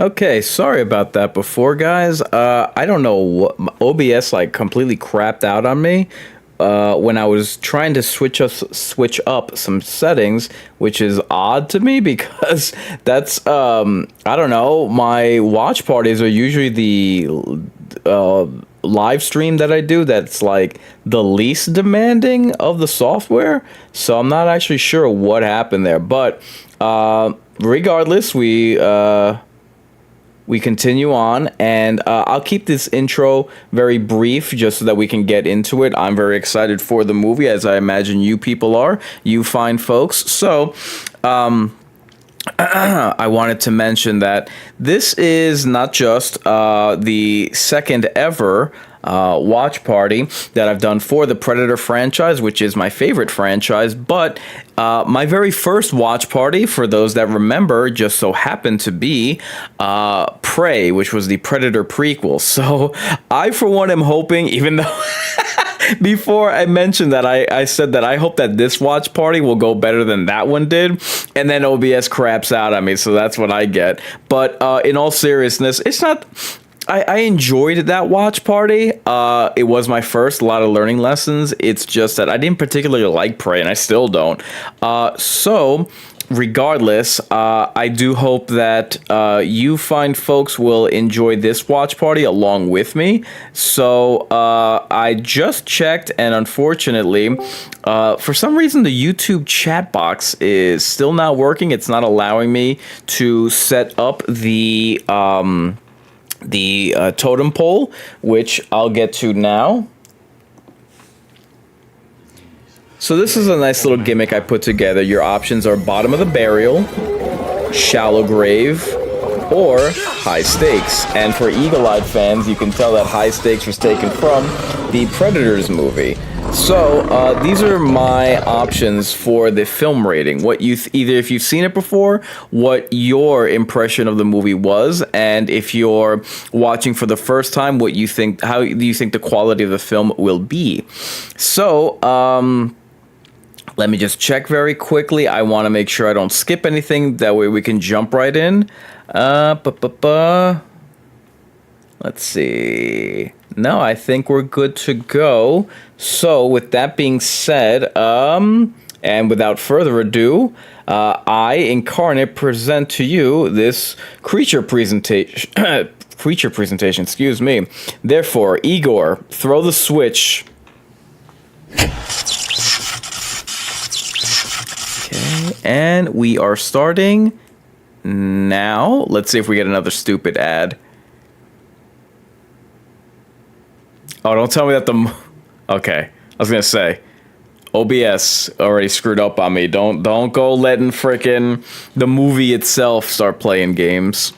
Okay, sorry about that before, guys. I don't know what OBS like completely crapped out on me when I was trying to switch up some settings, which is odd to me because that's I don't know. My watch parties are usually the live stream that I do that's like the least demanding of the software. So I'm not actually sure what happened there, but regardless, we continue on, and I'll keep this intro very brief just so that we can get into it. I'm very excited for the movie, as I imagine you people are, you fine folks. So, I wanted to mention that this is not just the second ever watch party that I've done for the Predator franchise, which is my favorite franchise, but my very first watch party, for those that remember, just so happened to be Prey, which was the Predator prequel. So I, for one, am hoping, even though before I mentioned that, I said that I hope that this watch party will go better than that one did, and then OBS craps out on me, so that's what I get. But in all seriousness, it's not... I enjoyed that watch party. It was my first, a lot of learning lessons. It's just that I didn't particularly like Prey, and I still don't. So, regardless, I do hope that you fine folks will enjoy this watch party along with me. So, I just checked, and unfortunately, for some reason, the YouTube chat box is still not working. It's not allowing me to set up the totem pole, which I'll get to now. So this is a nice little gimmick I put together. Your options are bottom of the barrel, shallow grave, or high stakes. And for eagle-eyed fans, you can tell that high stakes was taken from the Predators movie. So these are my options for the film rating. What you either if you've seen it before, what your impression of the movie was, and if you're watching for the first time, what you think, how do you think the quality of the film will be? So let me just check very quickly. I want to make sure I don't skip anything. That way we can jump right in. Let's see. No, I think we're good to go. So, with that being said, and without further ado, I, Inkarnate, present to you this creature presentation. Excuse me. Therefore, Igor, throw the switch. Okay, and we are starting now. Let's see if we get another stupid ad. Oh, don't tell me that okay, I was gonna say, OBS already screwed up on me. Don't go letting frickin' the movie itself start playing games.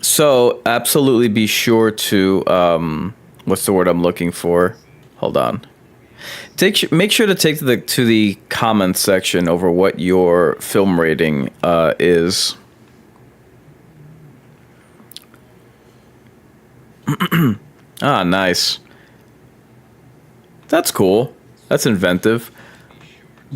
So, absolutely be sure to, what's the word I'm looking for? Hold on. Make sure to take to the comments section over what your film rating is. Ah, nice. That's cool. That's inventive.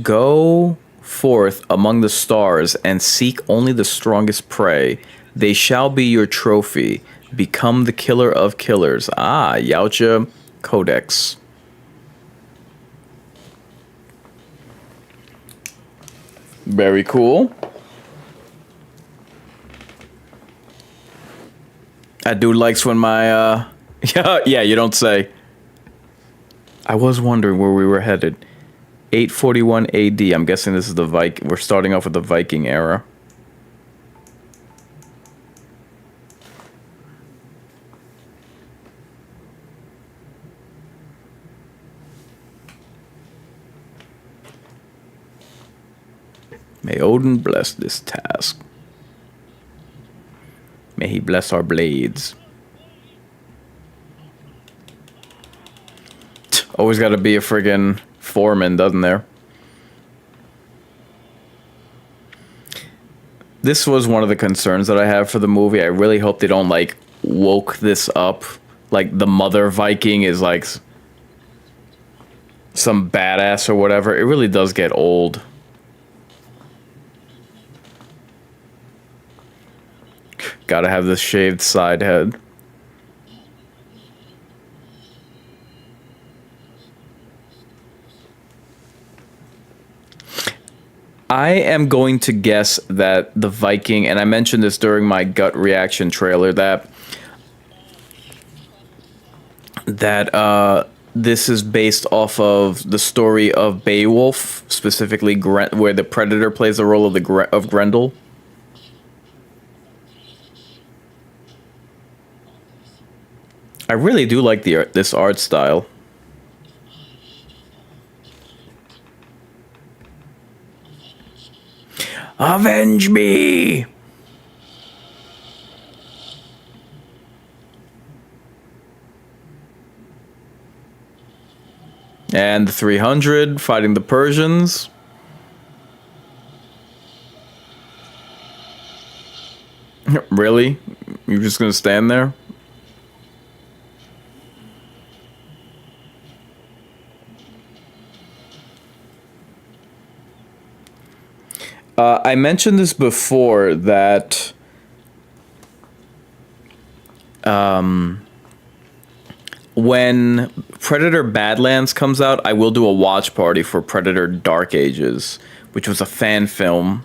Go forth among the stars and seek only the strongest prey. They shall be your trophy. Become the killer of killers. Ah, Yautja Codex. Very cool. That dude likes when my, yeah, you don't say. I was wondering where we were headed. 841 AD. I'm guessing this is the Viking. We're starting off with the Viking era. May Odin bless this task. May he bless our blades. Always got to be a friggin' foreman, doesn't there? This was one of the concerns that I have for the movie. I really hope they don't, like, woke this up. Like, the mother Viking is, like... some badass or whatever, it really does get old. Gotta have this shaved side head. I am going to guess that the Viking, and I mentioned this during my gut reaction trailer, that this is based off of the story of Beowulf, specifically where the Predator plays the role of of Grendel. I really do like this art style. Avenge me! And the 300 fighting the Persians. Really? You're just gonna stand there? I mentioned this before that when Predator Badlands comes out, I will do a watch party for Predator Dark Ages, which was a fan film.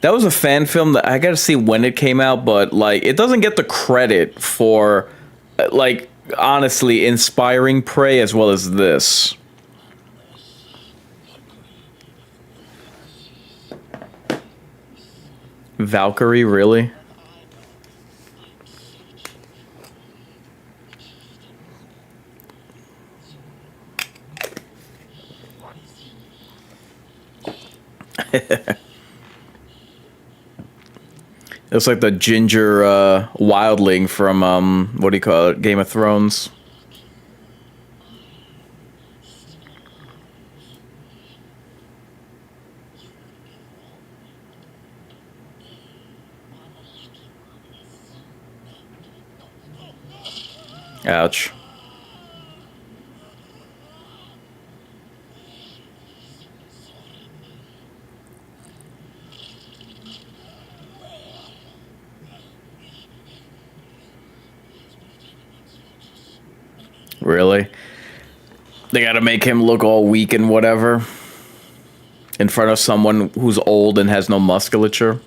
That was a fan film that I gotta see when it came out, but like it doesn't get the credit for like honestly inspiring Prey as well as this. Valkyrie, really? It's like the ginger wildling from what do you call it? Game of Thrones. Ouch. Really? They gotta make him look all weak and whatever in front of someone who's old and has no musculature.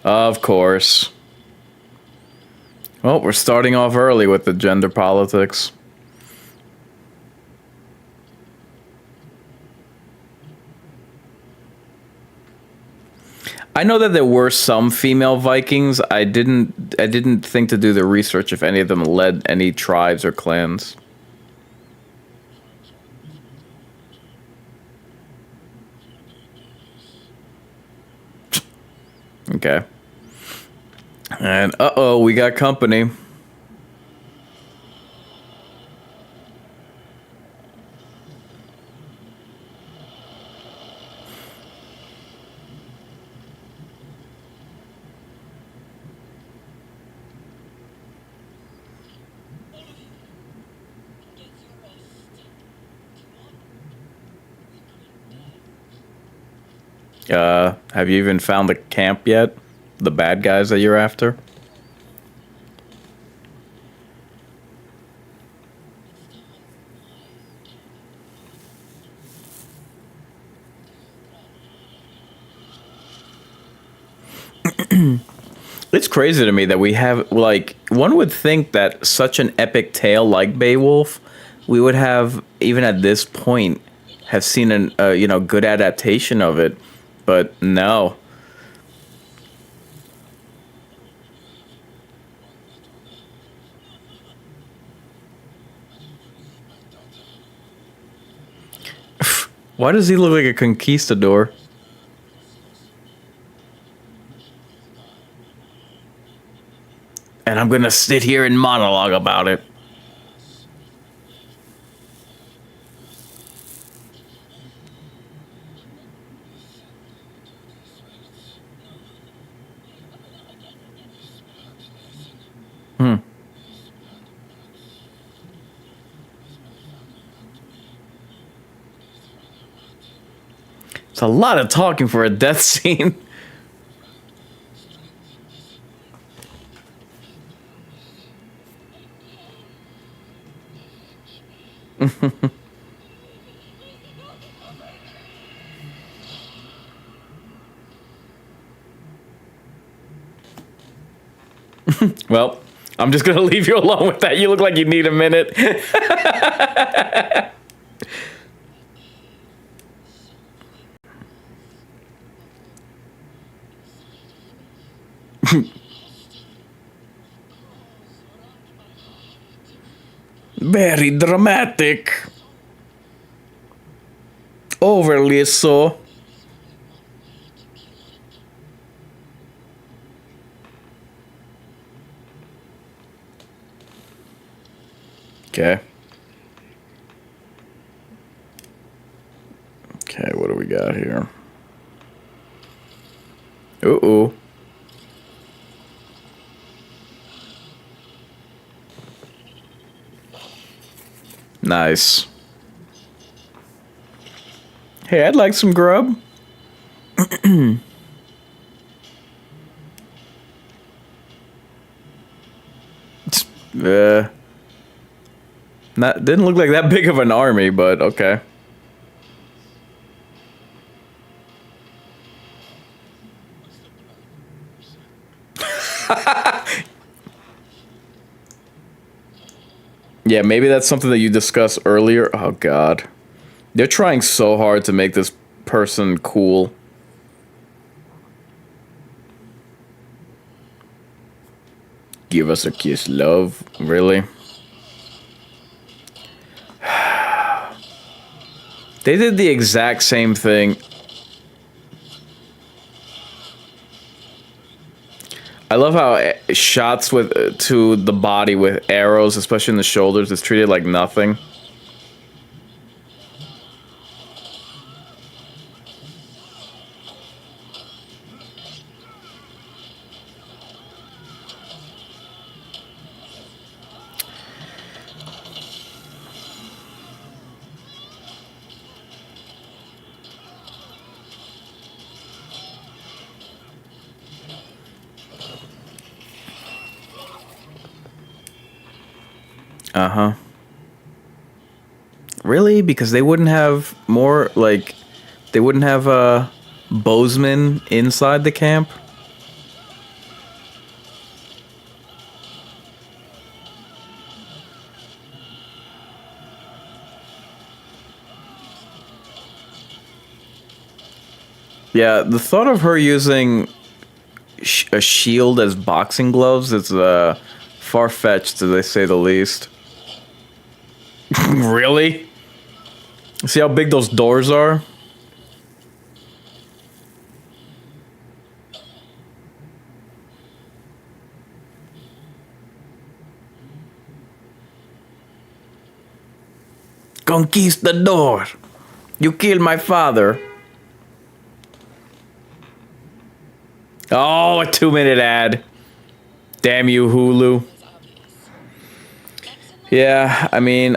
Of course. Well, we're starting off early with the gender politics. I know that there were some female Vikings. I didn't think to do the research if any of them led any tribes or clans. Okay. And uh-oh, we got company. Have you even found the camp yet? The bad guys that you're after? It's crazy to me that we have, like, one would think that such an epic tale like Beowulf, we would have, even at this point, have seen an, good adaptation of it. But no. Why does he look like a conquistador? And I'm gonna sit here and monologue about it. Hmm. It's a lot of talking for a death scene. Well, I'm just gonna leave you alone with that. You look like you need a minute. Very dramatic. Overly so. Okay. Okay, what do we got here? Uh-oh. Nice. Hey, I'd like some grub. uh, didn't look like that big of an army, but okay. Yeah, maybe that's something that you discussed earlier. Oh god. They're trying so hard to make this person cool. Give us a kiss, love. Really? They did the exact same thing. I love how shots with to the body with arrows, especially in the shoulders, is treated like nothing. Uh-huh. Really? Because they wouldn't have more, like, they wouldn't have, Bozeman inside the camp? Yeah, the thought of her using a shield as boxing gloves is, far-fetched, to say the least. Really? See how big those doors are? Conquistador! You killed my father. Oh, a 2-minute ad. Damn you, Hulu. Yeah, I mean,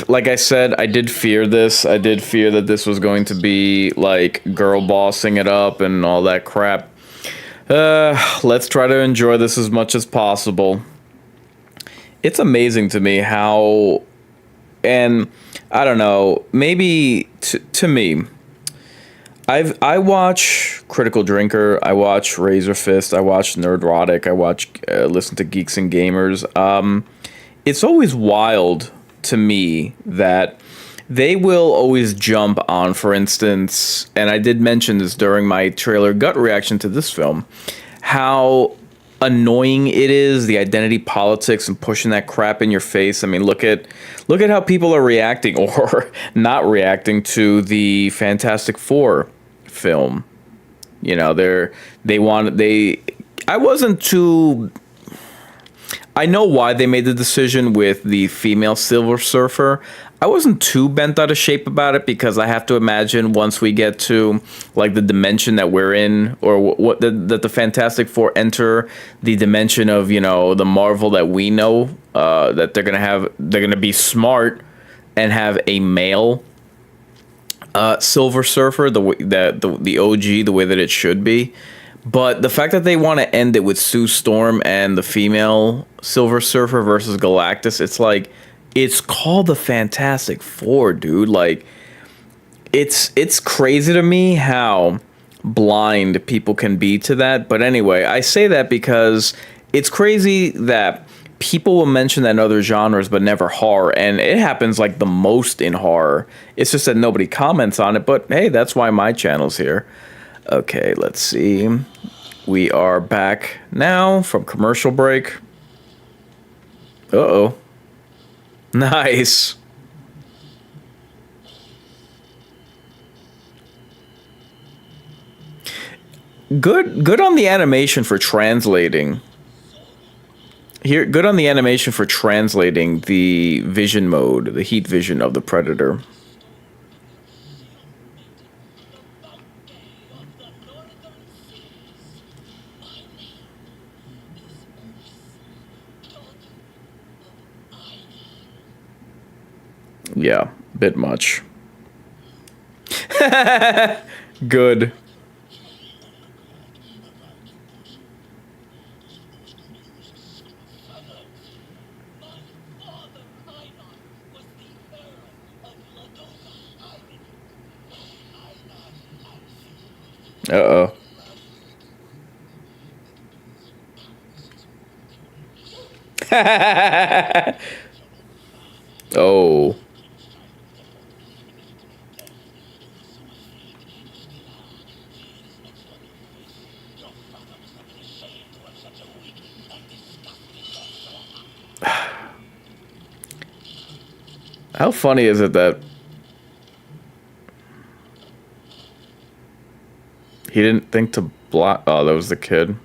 like I said, I did fear this. I did fear that this was going to be, like, girl bossing it up and all that crap. Let's try to enjoy this as much as possible. It's amazing to me how, and I don't know, maybe to me, I watch Critical Drinker, I watch Razor Fist, I watch Nerdrotic, I watch listen to Geeks and Gamers. It's always wild to me that they will always jump on, for instance, and I did mention this during my trailer gut reaction to this film, how annoying it is, the identity politics and pushing that crap in your face. I mean, look at how people are reacting or not reacting to the Fantastic Four film. You know, they I wasn't too, I know why they made the decision with the female Silver Surfer. I wasn't too bent out of shape about it because I have to imagine once we get to like the dimension that we're in, or that the Fantastic Four enter the dimension of, you know, the Marvel that we know, that they're gonna be smart and have a male Silver Surfer, the OG, the way that it should be. But the fact that they want to end it with Sue Storm and the female Silver Surfer versus Galactus, it's like, it's called the Fantastic Four, dude. Like, it's crazy to me how blind people can be to that. But anyway, I say that because it's crazy that people will mention that in other genres, but never horror, and it happens like the most in horror. It's just that nobody comments on it. But hey, that's why my channel's here. Okay, let's see. We are back now from commercial break. Uh-oh. Nice. Good on the animation for translating. Here, good on the animation for translating the vision mode, the heat vision of the Predator. Yeah, bit much. Good. Uh-oh. Oh. How funny is it that he didn't think to block? Oh, that was the kid.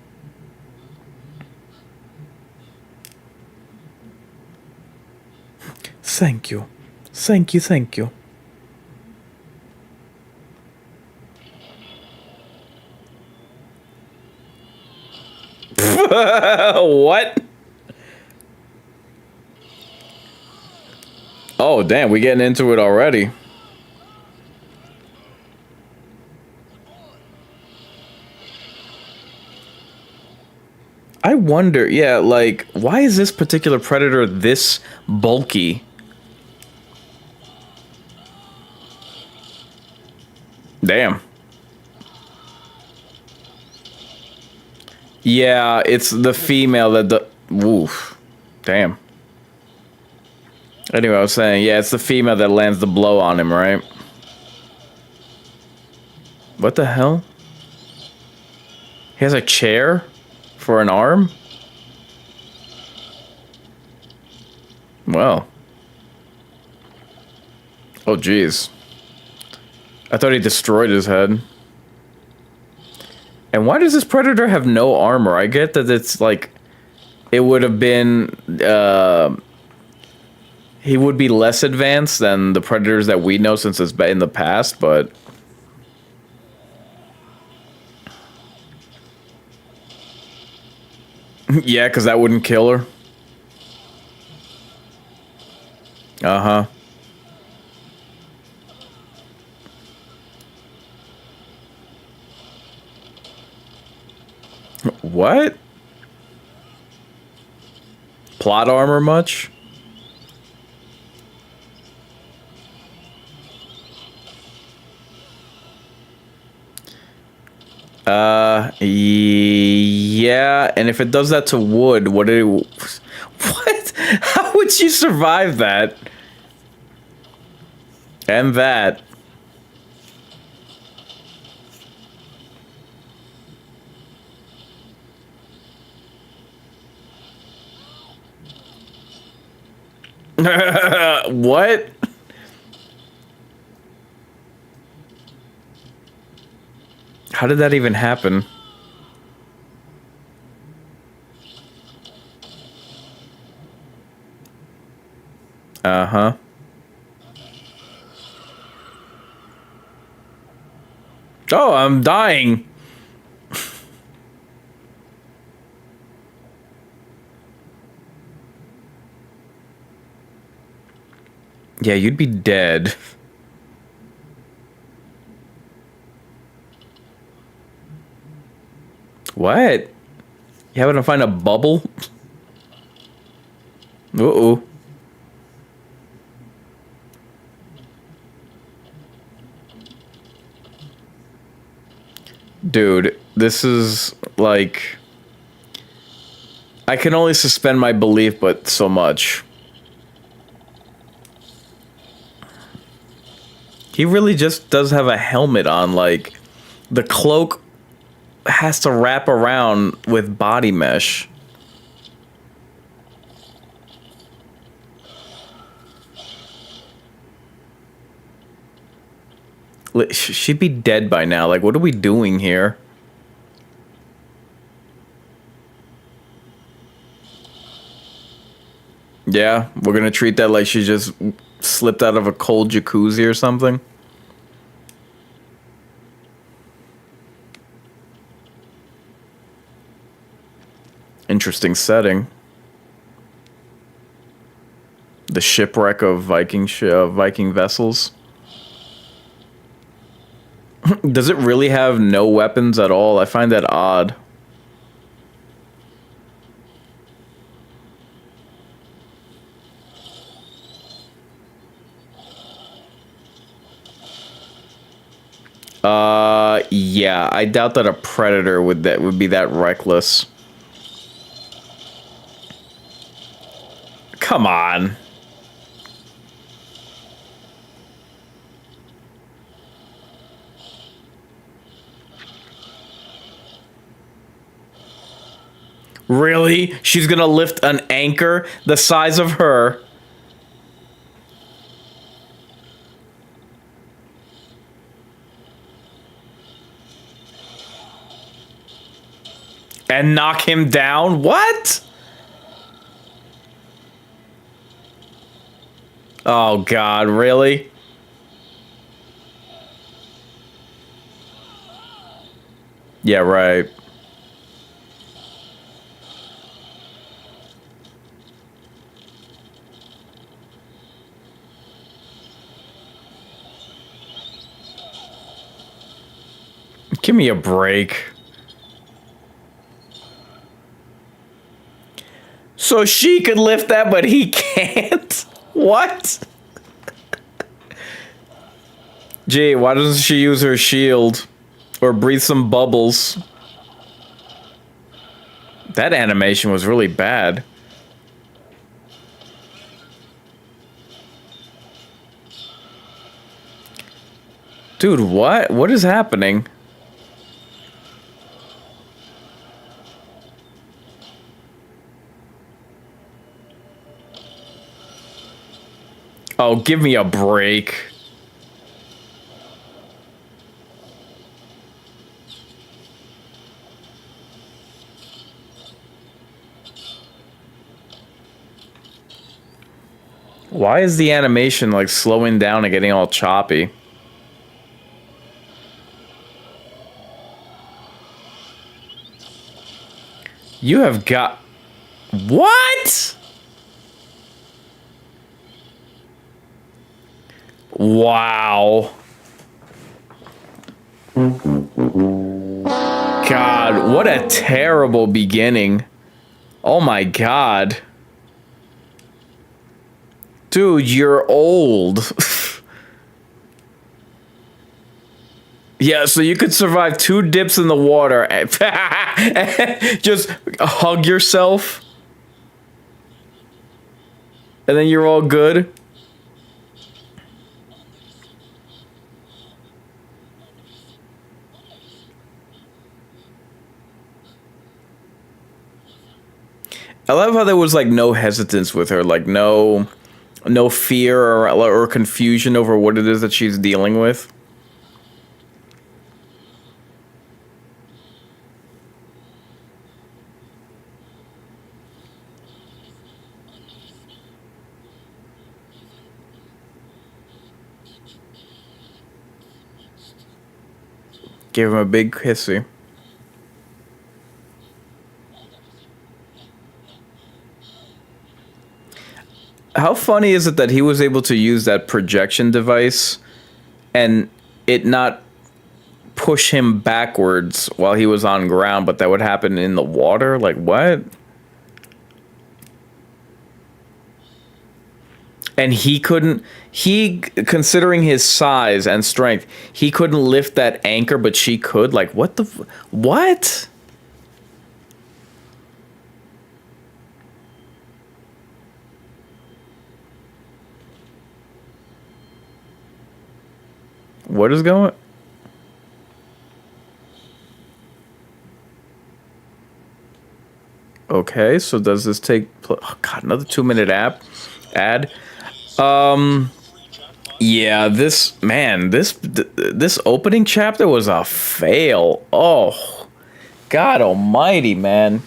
Thank you. Thank you, thank you. What? Oh, damn, we getting into it already. I wonder, yeah, like, why is this particular predator this bulky? Damn. Yeah, it's the female that the... Woof. Damn. Anyway, I was saying, yeah, it's the female that lands the blow on him, right? What the hell? He has a chair for an arm? Well. Oh, jeez. I thought he destroyed his head. And why does this predator have no armor? I get that it's like... It would have been... he would be less advanced than the predators that we know since it's been in the past, but... Yeah, because that wouldn't kill her. Uh-huh. What? Plot armor much? Yeah, and if it does that to wood, what did it... What? How would you survive that? And that. What? How did that even happen? Uh-huh. Oh, I'm dying. Yeah, you'd be dead. What? You having to find a bubble? Uh-oh. Dude, this is like... I can only suspend my belief, but so much. He really just does have a helmet on, like... The cloak has to wrap around with body mesh. She'd be dead by now. Like, what are we doing here? Yeah, we're gonna treat that like she just slipped out of a cold jacuzzi or something. Interesting setting. The shipwreck of Viking vessels. Does it really have no weapons at all? I find that odd. Yeah, I doubt that a predator would be that reckless. Come on. Really? She's gonna lift an anchor the size of her? And knock him down? What? Oh God, really? Yeah, right. Give me a break. So she could lift that, but he can't? What? Gee, why doesn't she use her shield? Or breathe some bubbles? That animation was really bad. Dude, what? What is happening? Oh, give me a break. Why is the animation like slowing down and getting all choppy? You have got... What? Wow. God, what a terrible beginning. Oh my God. Dude, you're old. Yeah, so you could survive 2 dips in the water and just hug yourself. And then you're all good. I love how there was like no hesitance with her, like no No fear or confusion over what it is that she's dealing with. Give him a big kissy. How funny is it that he was able to use that projection device and it not push him backwards while he was on ground, but that would happen in the water? Like, what? And he couldn't, considering his size and strength, he couldn't lift that anchor, but she could? Like, what the, what? What is going? Okay, so does this take? Oh God, another 2 minute ad. Yeah, this man, this opening chapter was a fail. Oh, God Almighty, man.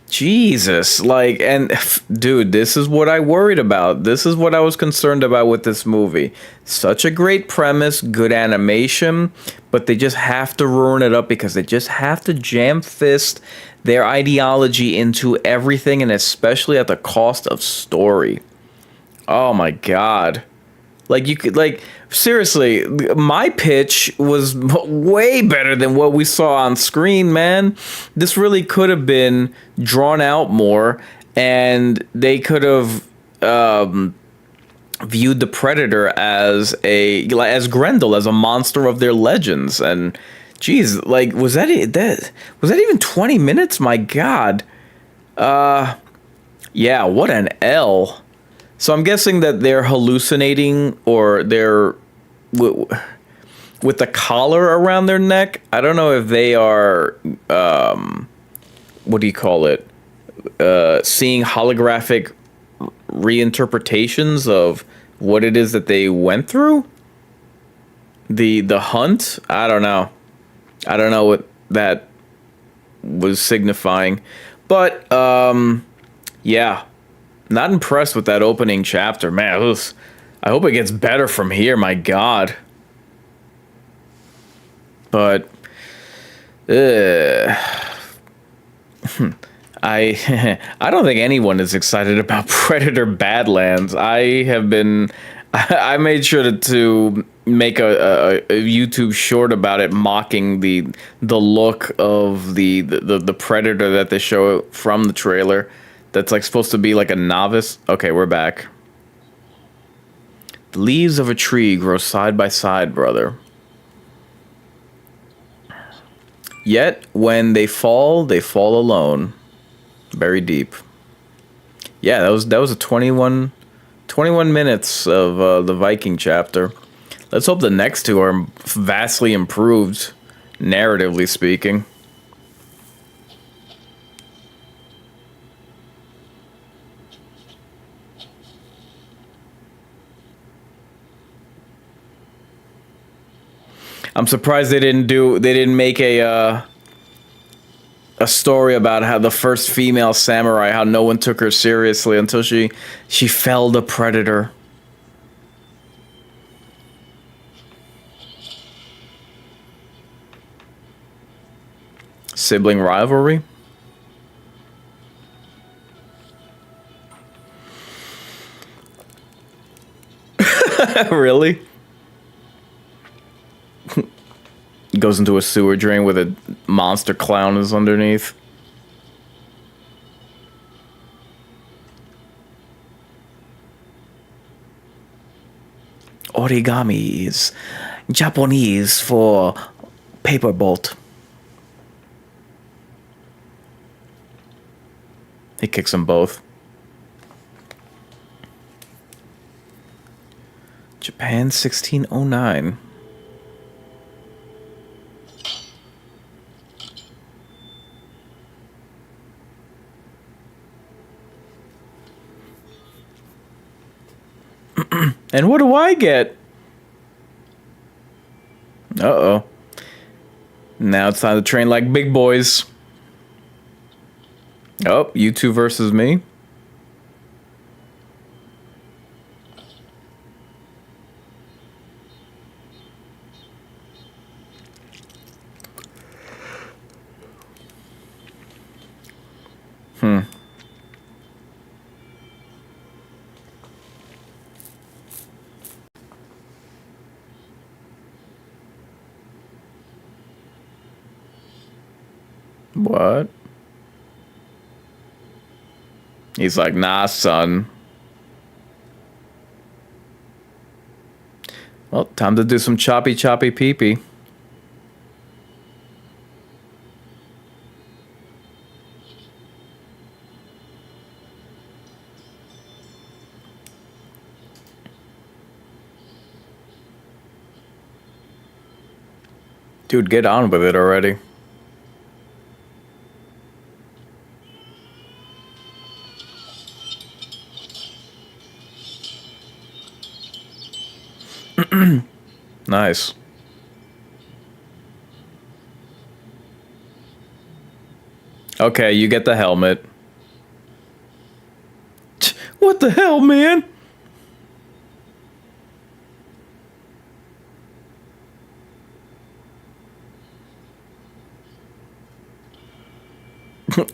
Jesus, like, and dude, this is what I worried about. This is what I was concerned about with this movie. Such a great premise, good animation, but they just have to ruin it up because they just have to jam fist their ideology into everything, and especially at the cost of story. Oh my God. Like you could like seriously, my pitch was way better than what we saw on screen, man. This really could have been drawn out more, and they could have viewed the Predator as as Grendel, as a monster of their legends. And geez, like was that even 20 minutes? My God. Yeah, what an L. So I'm guessing that they're hallucinating, or they're with the collar around their neck. I don't know if they are, what do you call it? Seeing holographic reinterpretations of what it is that they went through. The hunt. I don't know. I don't know what that was signifying, but yeah. Not impressed with that opening chapter, man. I hope it gets better from here. My God. But I don't think anyone is excited about Predator Badlands. I have been. I made sure to make a YouTube short about it, mocking the look of the Predator that they show from the trailer. That's like supposed to be like a novice. Okay, we're back. The leaves of a tree grow side by side, brother. Yet when they fall alone. Very deep. Yeah, that was a 21 minutes of the Viking chapter. Let's hope the next two are vastly improved, narratively speaking. I'm surprised they didn't make a story about how the first female samurai, how no one took her seriously until she felled a predator. Sibling rivalry? Really? Goes into a sewer drain with a monster clown is underneath. Origami is Japanese for paper boat. He kicks them both. Japan 1609. And what do I get? Uh-oh. Now it's time to train like big boys. Oh, you two versus me. What? He's like, nah, son. Well, time to do some choppy pee-pee. Dude, get on with it already. Nice. Okay, you get the helmet. What the hell, man?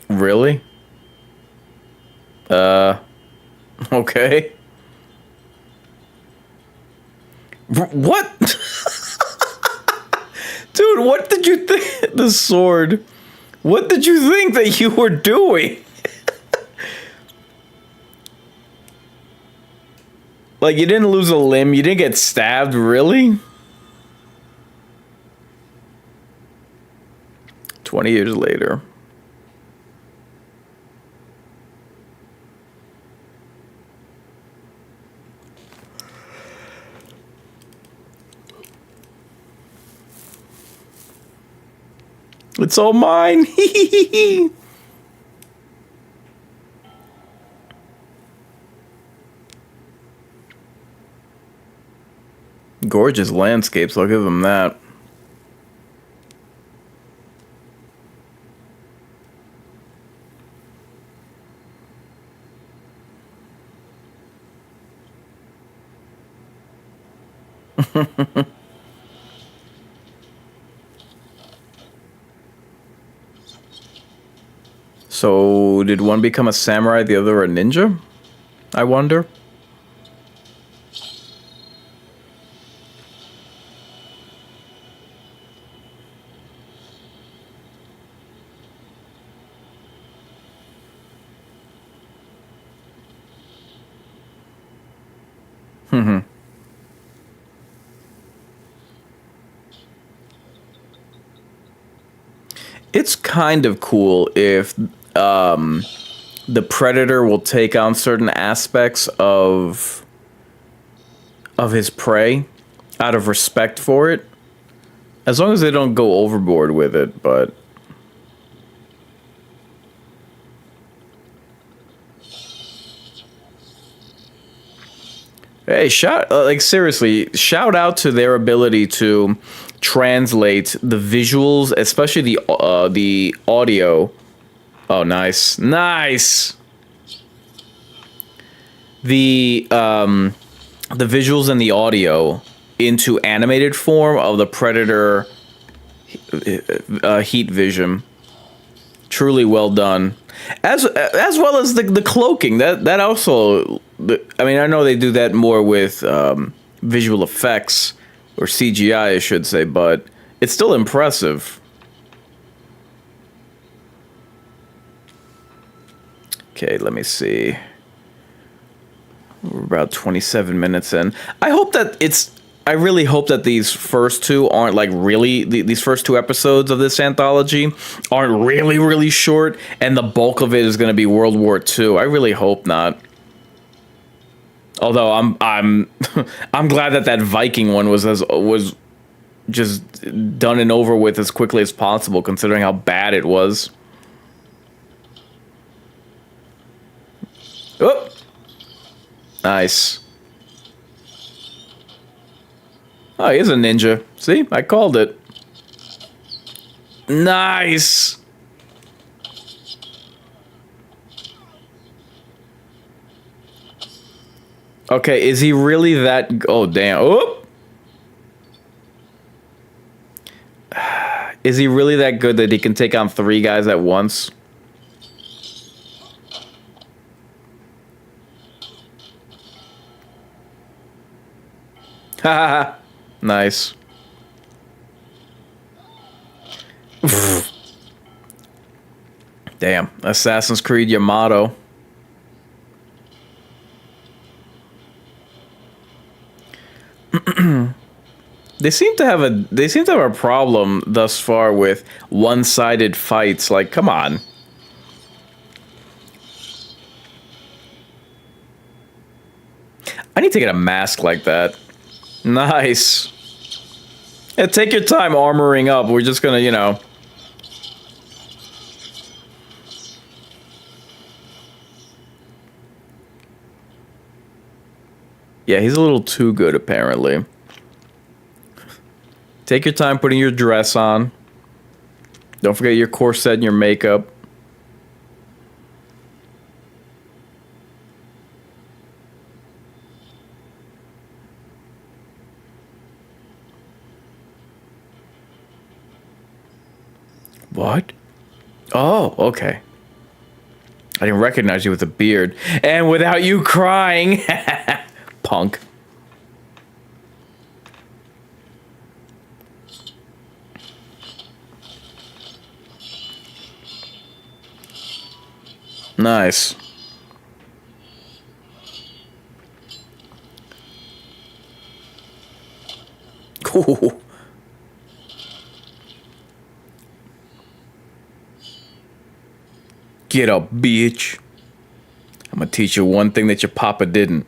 Really? Okay. What? Dude, what did you think? The sword. What did you think that you were doing? Like, you didn't lose a limb, you didn't get stabbed, really? 20 years later. It's all mine. Gorgeous landscapes, I'll give them that. So, did one become a samurai, the other a ninja? I wonder. It's kind of cool if the predator will take on certain aspects of his prey out of respect for it, as long as they don't go overboard with it. But hey, like seriously, shout out to their ability to translate the visuals, especially the audio. Oh, nice, nice. The visuals and the audio into animated form of the Predator heat vision. Truly well done. As well as the cloaking. That also. I mean, I know they do that more with visual effects or CGI, I should say, but it's still impressive. Okay, let me see. We're about 27 minutes in. I really hope that these first two aren't like really, these first two episodes of this anthology aren't really, really short, and the bulk of it is going to be World War II. I really hope not. Although I'm I'm glad that Viking one was just done and over with as quickly as possible, considering how bad it was. Oh, nice. Oh, he is a ninja. See? I called it. Nice! Okay, is he really that... Oh, damn. Oh! Is he really that good that he can take on 3 guys at once? Haha. Nice. Damn. Assassin's Creed Yamato. They seem to have a problem thus far with one-sided fights. Like, come on. I need to get a mask like that. Nice. Yeah, take your time armoring up. We're just gonna, you know. Yeah, he's a little too good, apparently. Take your time putting your dress on. Don't forget your corset and your makeup. What? Oh, okay. I didn't recognize you with a beard. And without you crying. Punk. Nice. Cool. Get up, bitch. I'm gonna teach you one thing that your papa didn't.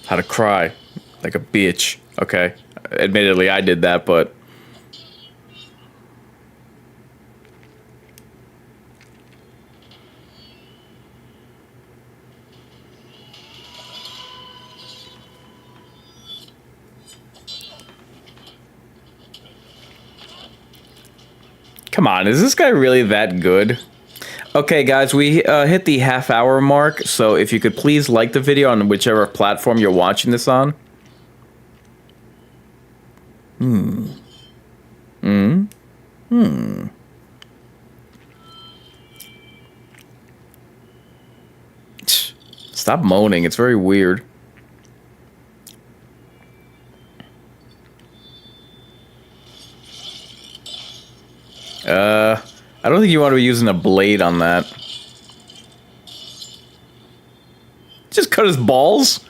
How to cry like a bitch. Okay. Admittedly, I did that, but... Come on, is this guy really that good? Okay, guys, we hit the half-hour mark, so if you could please like the video on whichever platform you're watching this on. Stop moaning, it's very weird. I don't think you want to be using a blade on that. Just cut his balls?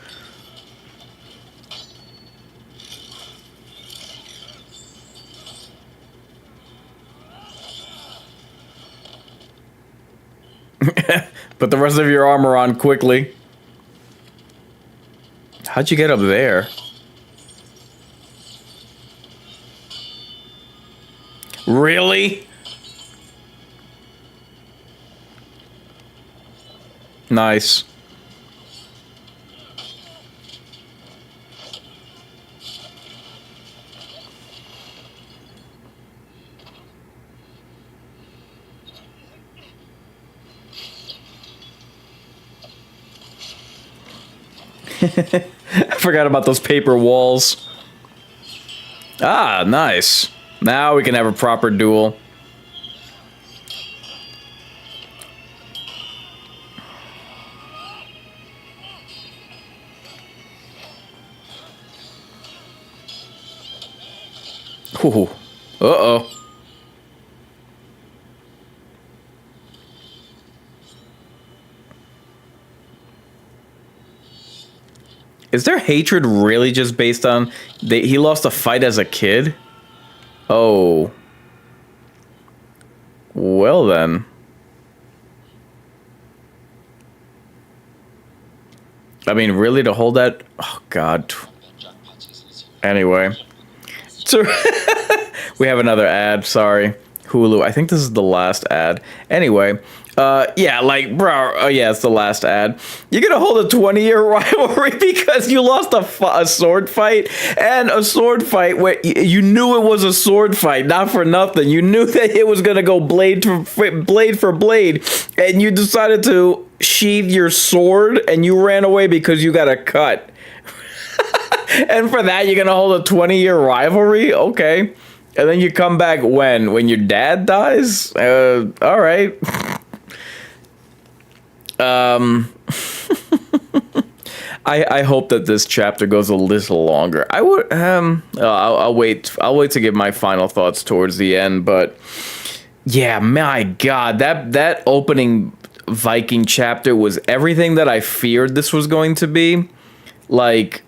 Put the rest of your armor on quickly. How'd you get up there? Really? Nice. I forgot about those paper walls. Ah, nice. Now we can have a proper duel. Ooh. Uh-oh. Is their hatred really just based on he lost a fight as a kid? Oh. Well then. I mean, really, to hold that? Oh, God. Anyway. So we have another ad, sorry. Hulu. I think this is the last ad. Anyway, Yeah, like, bro, oh yeah, it's the last ad. You're gonna hold a 20-year rivalry because you lost a sword fight, and a sword fight where you knew it was a sword fight, not for nothing. You knew that it was gonna go blade for blade, and you decided to sheathe your sword, and you ran away because you got a cut. And for that, you're gonna hold a 20-year rivalry? Okay. And then you come back when? When your dad dies? All right. I hope that this chapter goes a little longer. I would I'll wait. I'll wait to give my final thoughts towards the end. But yeah, my God, that opening Viking chapter was everything that I feared this was going to be. Like,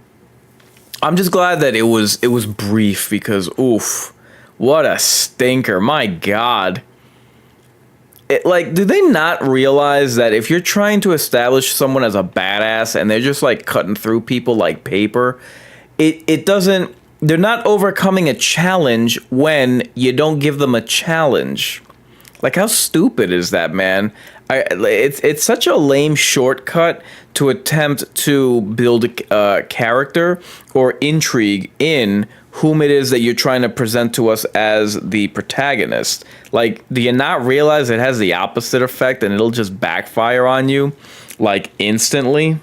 I'm just glad that it was brief because oof, what a stinker! My God. Like, do they not realize that if you're trying to establish someone as a badass and they're just like cutting through people like paper, it doesn't, they're not overcoming a challenge when you don't give them a challenge. Like, how stupid is that, man? It's such a lame shortcut to attempt to build a character or intrigue in whom it is that you're trying to present to us as the protagonist. Like, do you not realize it has the opposite effect and it'll just backfire on you, like, instantly?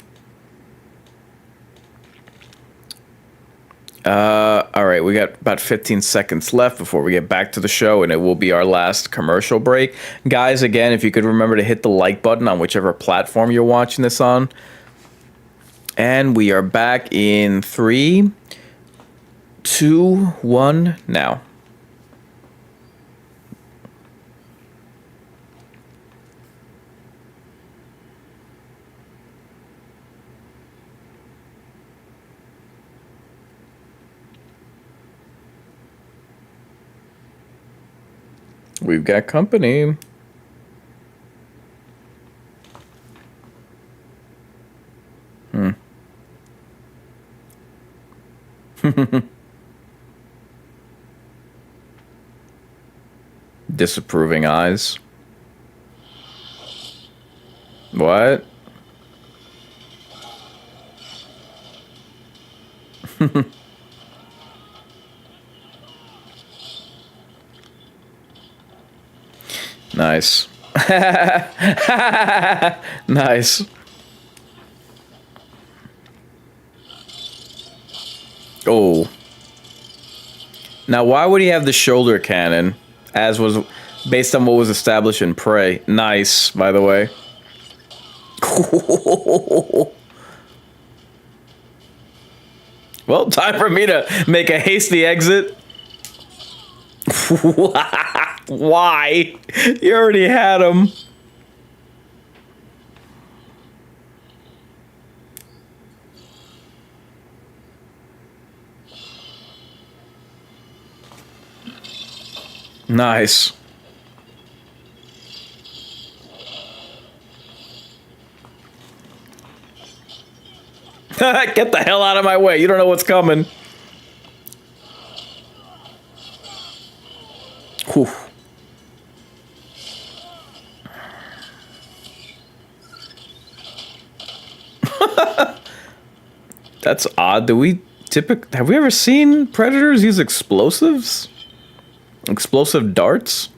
All right, we got about 15 seconds left before we get back to the show, and it will be our last commercial break. Guys, again, if you could remember to hit the like button on whichever platform you're watching this on. And we are back in 3, 2, 1, now. We've got company. Disapproving eyes. What? Nice. Nice. Oh. Now, why would he have the shoulder cannon, as was based on what was established in Prey? Nice, by the way. Well, time for me to make a hasty exit. Why? You already had him. Nice. Get the hell out of my way. You don't know what's coming. Whew. That's odd. Have we ever seen predators use explosives? Explosive darts?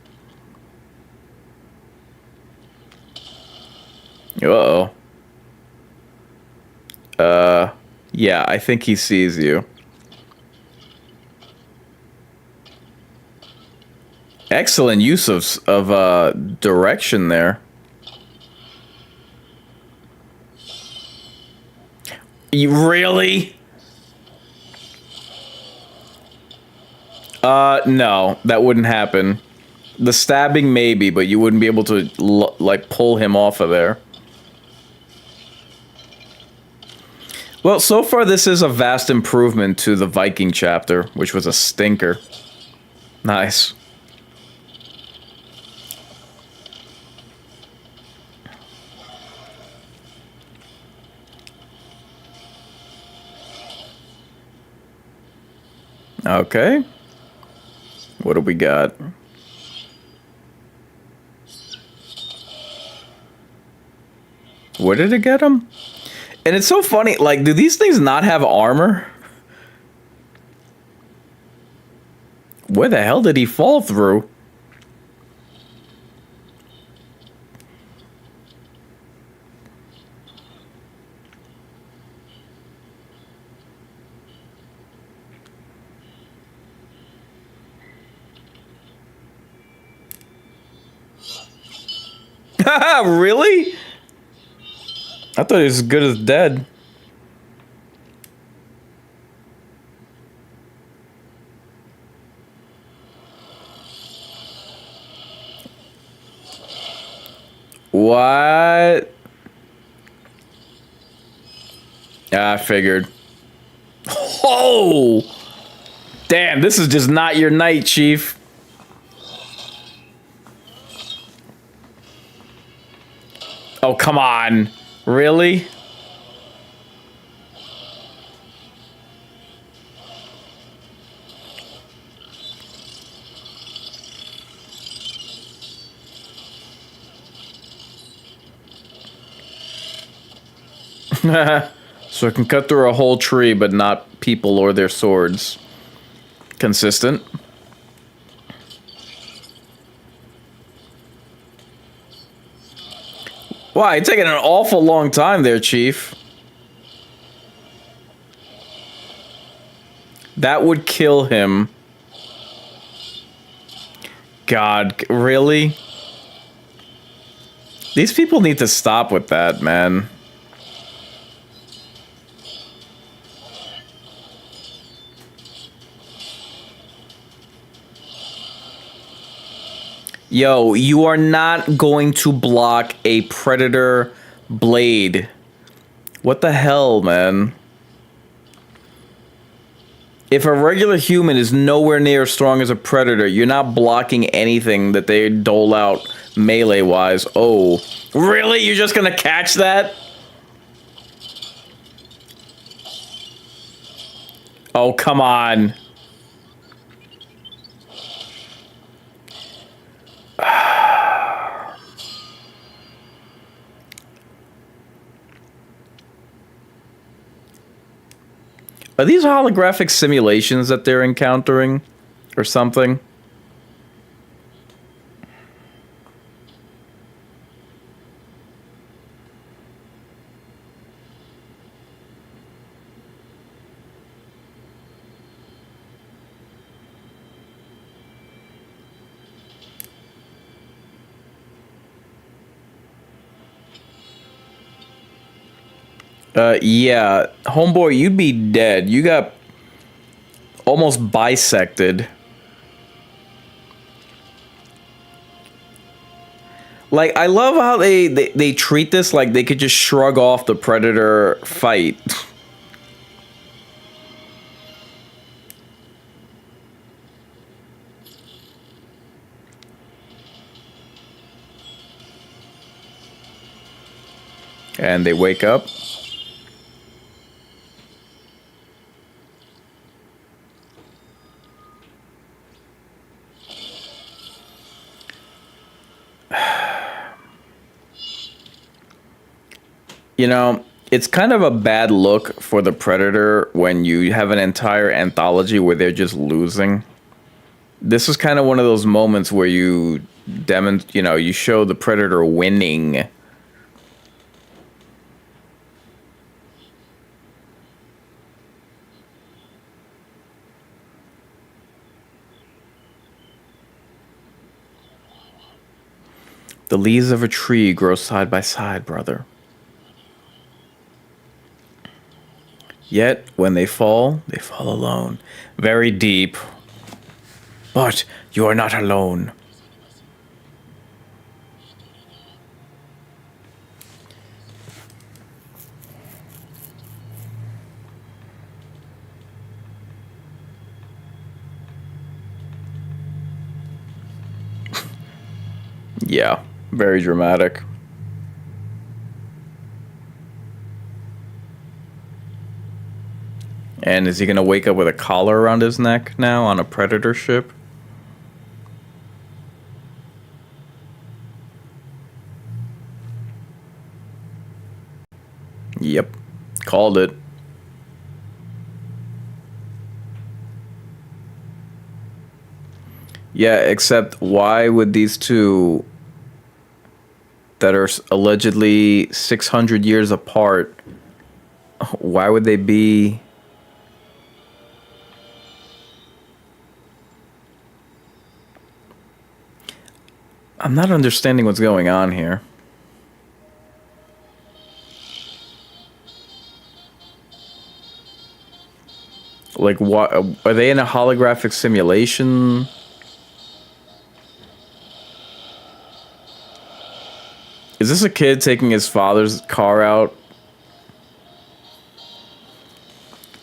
Uh-oh. Yeah, I think he sees you. Excellent use of direction there. You really? No, that wouldn't happen. The stabbing maybe, but you wouldn't be able to like pull him off of there. Well, so far this is a vast improvement to the Viking chapter, which was a stinker. Nice. Okay. What do we got? Where did it get him? And it's so funny, like, do these things not have armor? Where the hell did he fall through? Really? I thought he was as good as dead. What? Yeah, I figured. Oh! Damn, this is just not your night, Chief. Oh, come on. Really? So it can cut through a whole tree, but not people or their swords. Consistent. Wow, you're taking an awful long time there, Chief. That would kill him. God, really? These people need to stop with that, man. Yo, you are not going to block a predator blade. What the hell, man? If a regular human is nowhere near as strong as a predator, you're not blocking anything that they dole out melee-wise. Oh, really? You're just gonna catch that? Oh, come on. Are these holographic simulations that they're encountering? Or something? Yeah. Homeboy, you'd be dead. You got almost bisected. Like, I love how they treat this like they could just shrug off the predator fight. And they wake up. You know, it's kind of a bad look for the Predator when you have an entire anthology where they're just losing. This is kind of one of those moments where you you show the Predator winning. The leaves of a tree grow side by side, brother. Yet, when they fall alone. Very deep. But you are not alone. Yeah, very dramatic. And is he going to wake up with a collar around his neck now on a predator ship? Yep. Called it. Yeah, except why would these two that are allegedly 600 years apart, why would they be? I'm not understanding what's going on here. Like, what are they in a holographic simulation? Is this a kid taking his father's car out?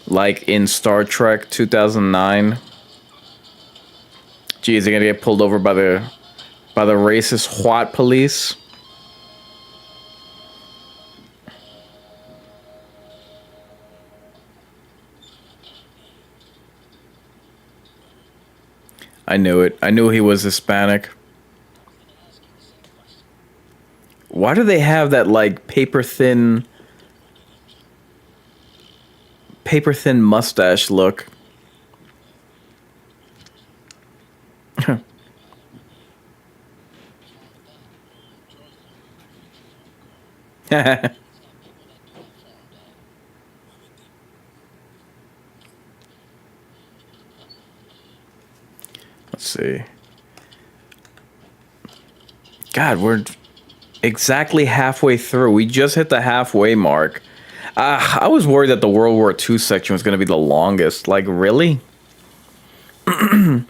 Like in Star Trek 2009? Geez, they're gonna get pulled over by the racist White police? I knew it. I knew he was Hispanic. Why do they have that like paper thin mustache look? Let's see. God, we're exactly halfway through. We just hit the halfway mark. I was worried that the World War II section was going to be the longest. Like, really? I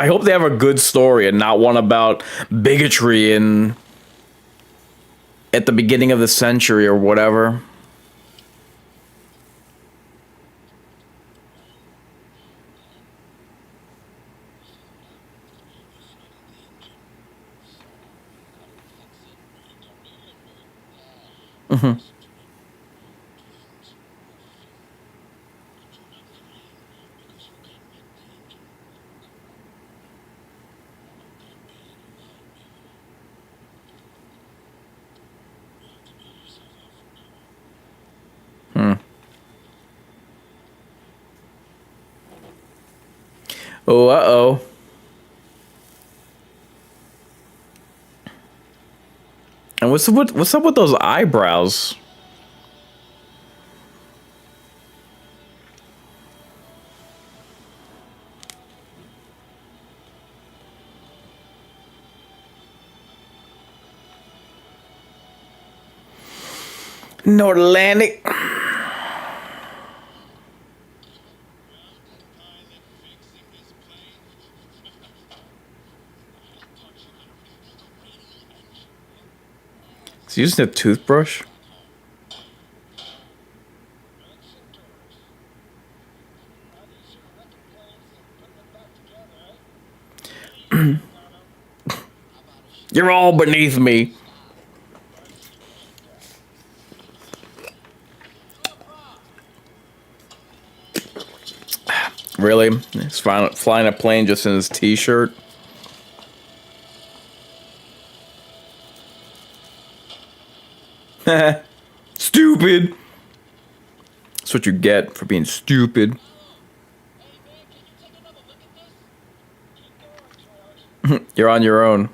hope they have a good story and not one about bigotry and at the beginning of the century or whatever. Hmm. Hmm. Oh, uh-oh. And what's up with those eyebrows? Nordatlantic. He's using a toothbrush? You're all beneath me. Really? He's flying a plane just in his t-shirt? Stupid! That's what you get for being stupid. You're on your own.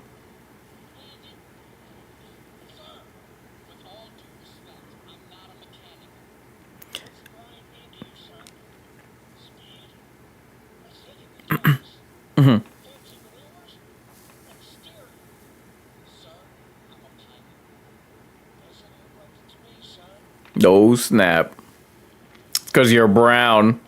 No snap. Because you're brown.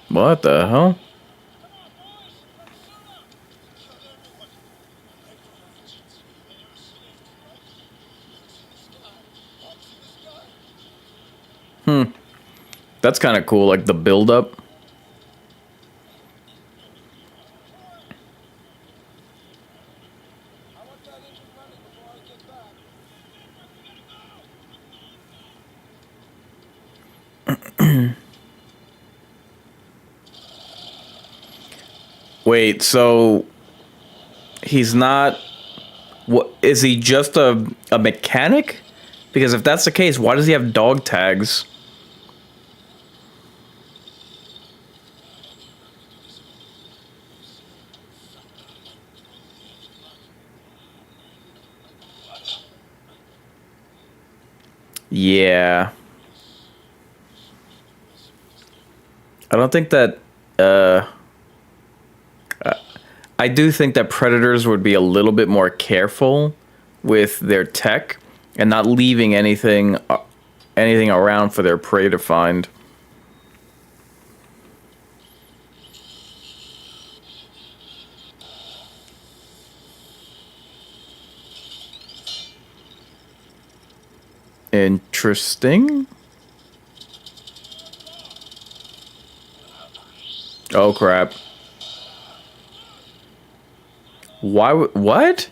What the hell? That's kind of cool, like the build-up. Wait, so he's not. What is he? Just a mechanic? Because if that's the case, why does he have dog tags? Yeah. I don't think that. Uh, I do think that predators would be a little bit more careful with their tech and not leaving anything around for their prey to find. Interesting. Oh crap. Why would what?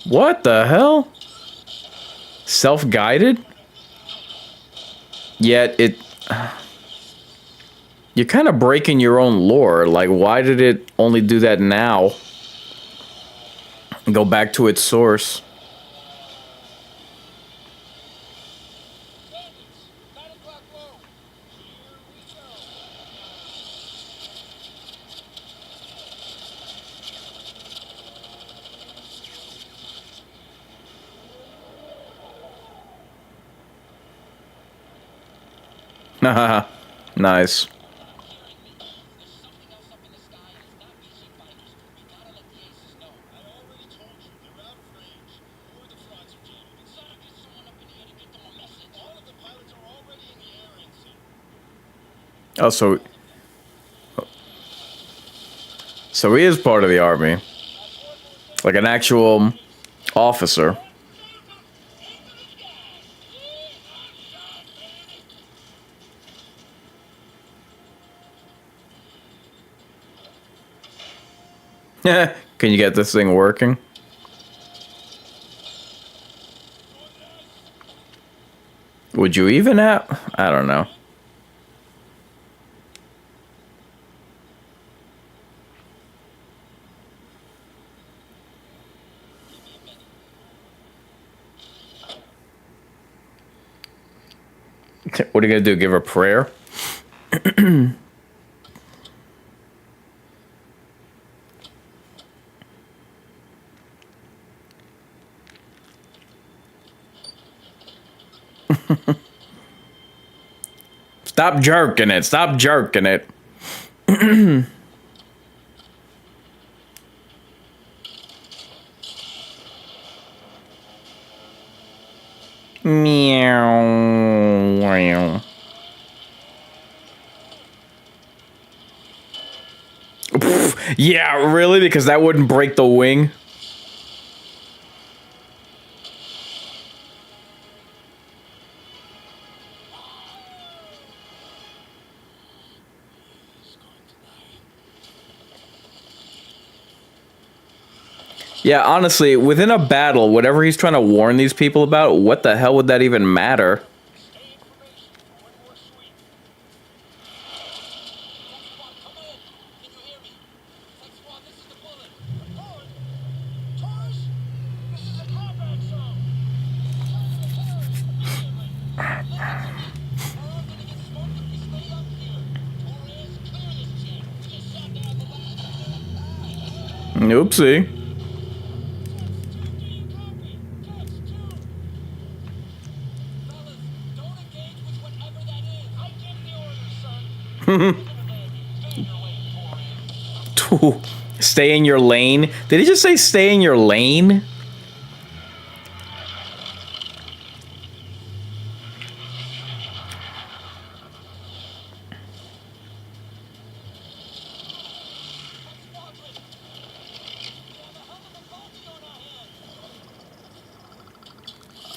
What the hell? Self-guided? Yet it you're kind of breaking your own lore. Like why did it only do that now? Go back to its source. Haha. Nice. Oh, so he is part of the army. Like an actual officer. Can you get this thing working? Would you even have? I don't know. What are you gonna do? Give her a prayer? Stop jerking it. Stop jerking it. Meow. Yeah, really? Because that wouldn't break the wing? Yeah, honestly, within a battle, whatever he's trying to warn these people about, what the hell would that even matter? Oopsie. Stay in your lane. Did he just say stay in your lane?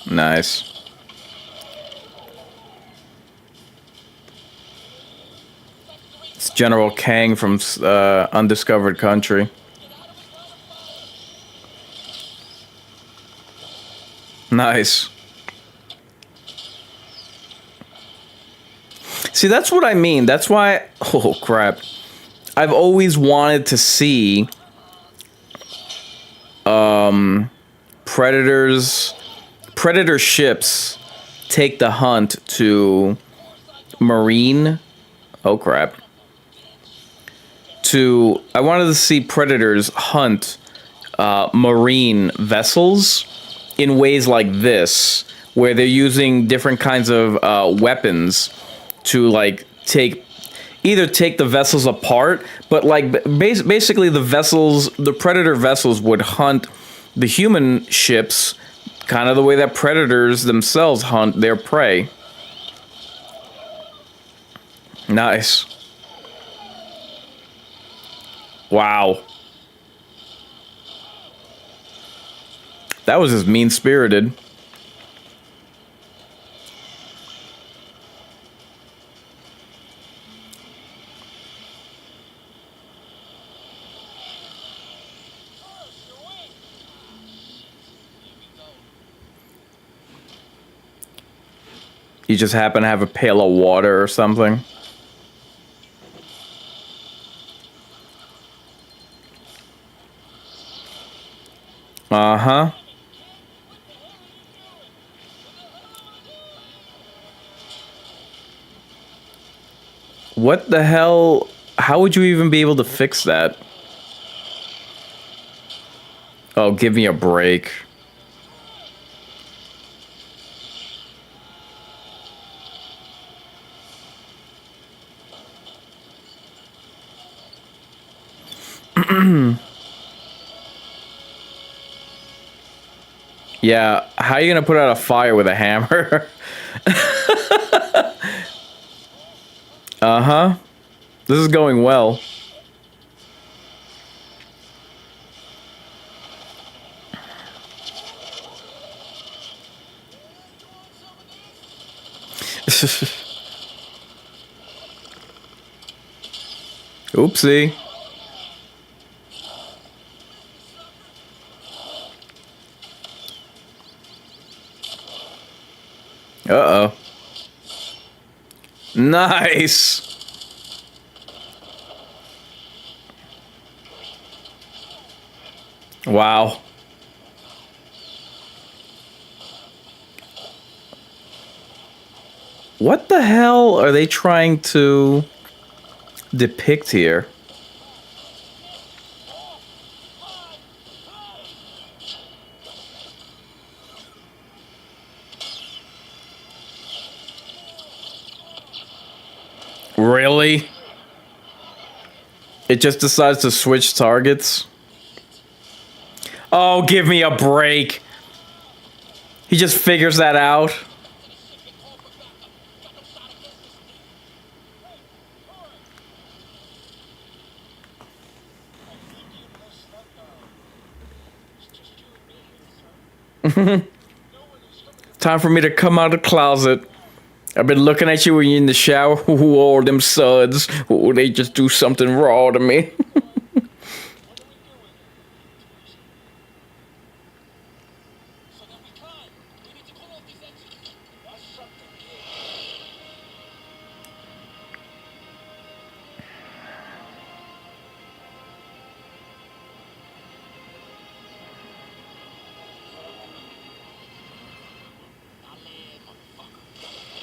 Nice. It's General Kang from Undiscovered Country. Nice. See, that's what I mean. That's why. Oh crap! I've always wanted to see predators, predator ships take the hunt to marine. Oh crap! I wanted to see predators hunt marine vessels in ways like this, where they're using different kinds of weapons to like either take the vessels apart, but like basically the predator vessels would hunt the human ships, kind of the way that predators themselves hunt their prey. Nice. Wow. That was just mean-spirited. You just happen to have a pail of water or something. Uh-huh. What the hell? How would you even be able to fix that? Oh, give me a break. Yeah, how are you gonna put out a fire with a hammer? Uh-huh. This is going well. Oopsie. Uh-oh. Nice. Wow. What the hell are they trying to depict here? Really? It just decides to switch targets? Oh, give me a break. He just figures that out. Time for me to come out of the closet. I've been looking at you when you're in the shower. Ooh, all them suds. Ooh, they just do something raw to me.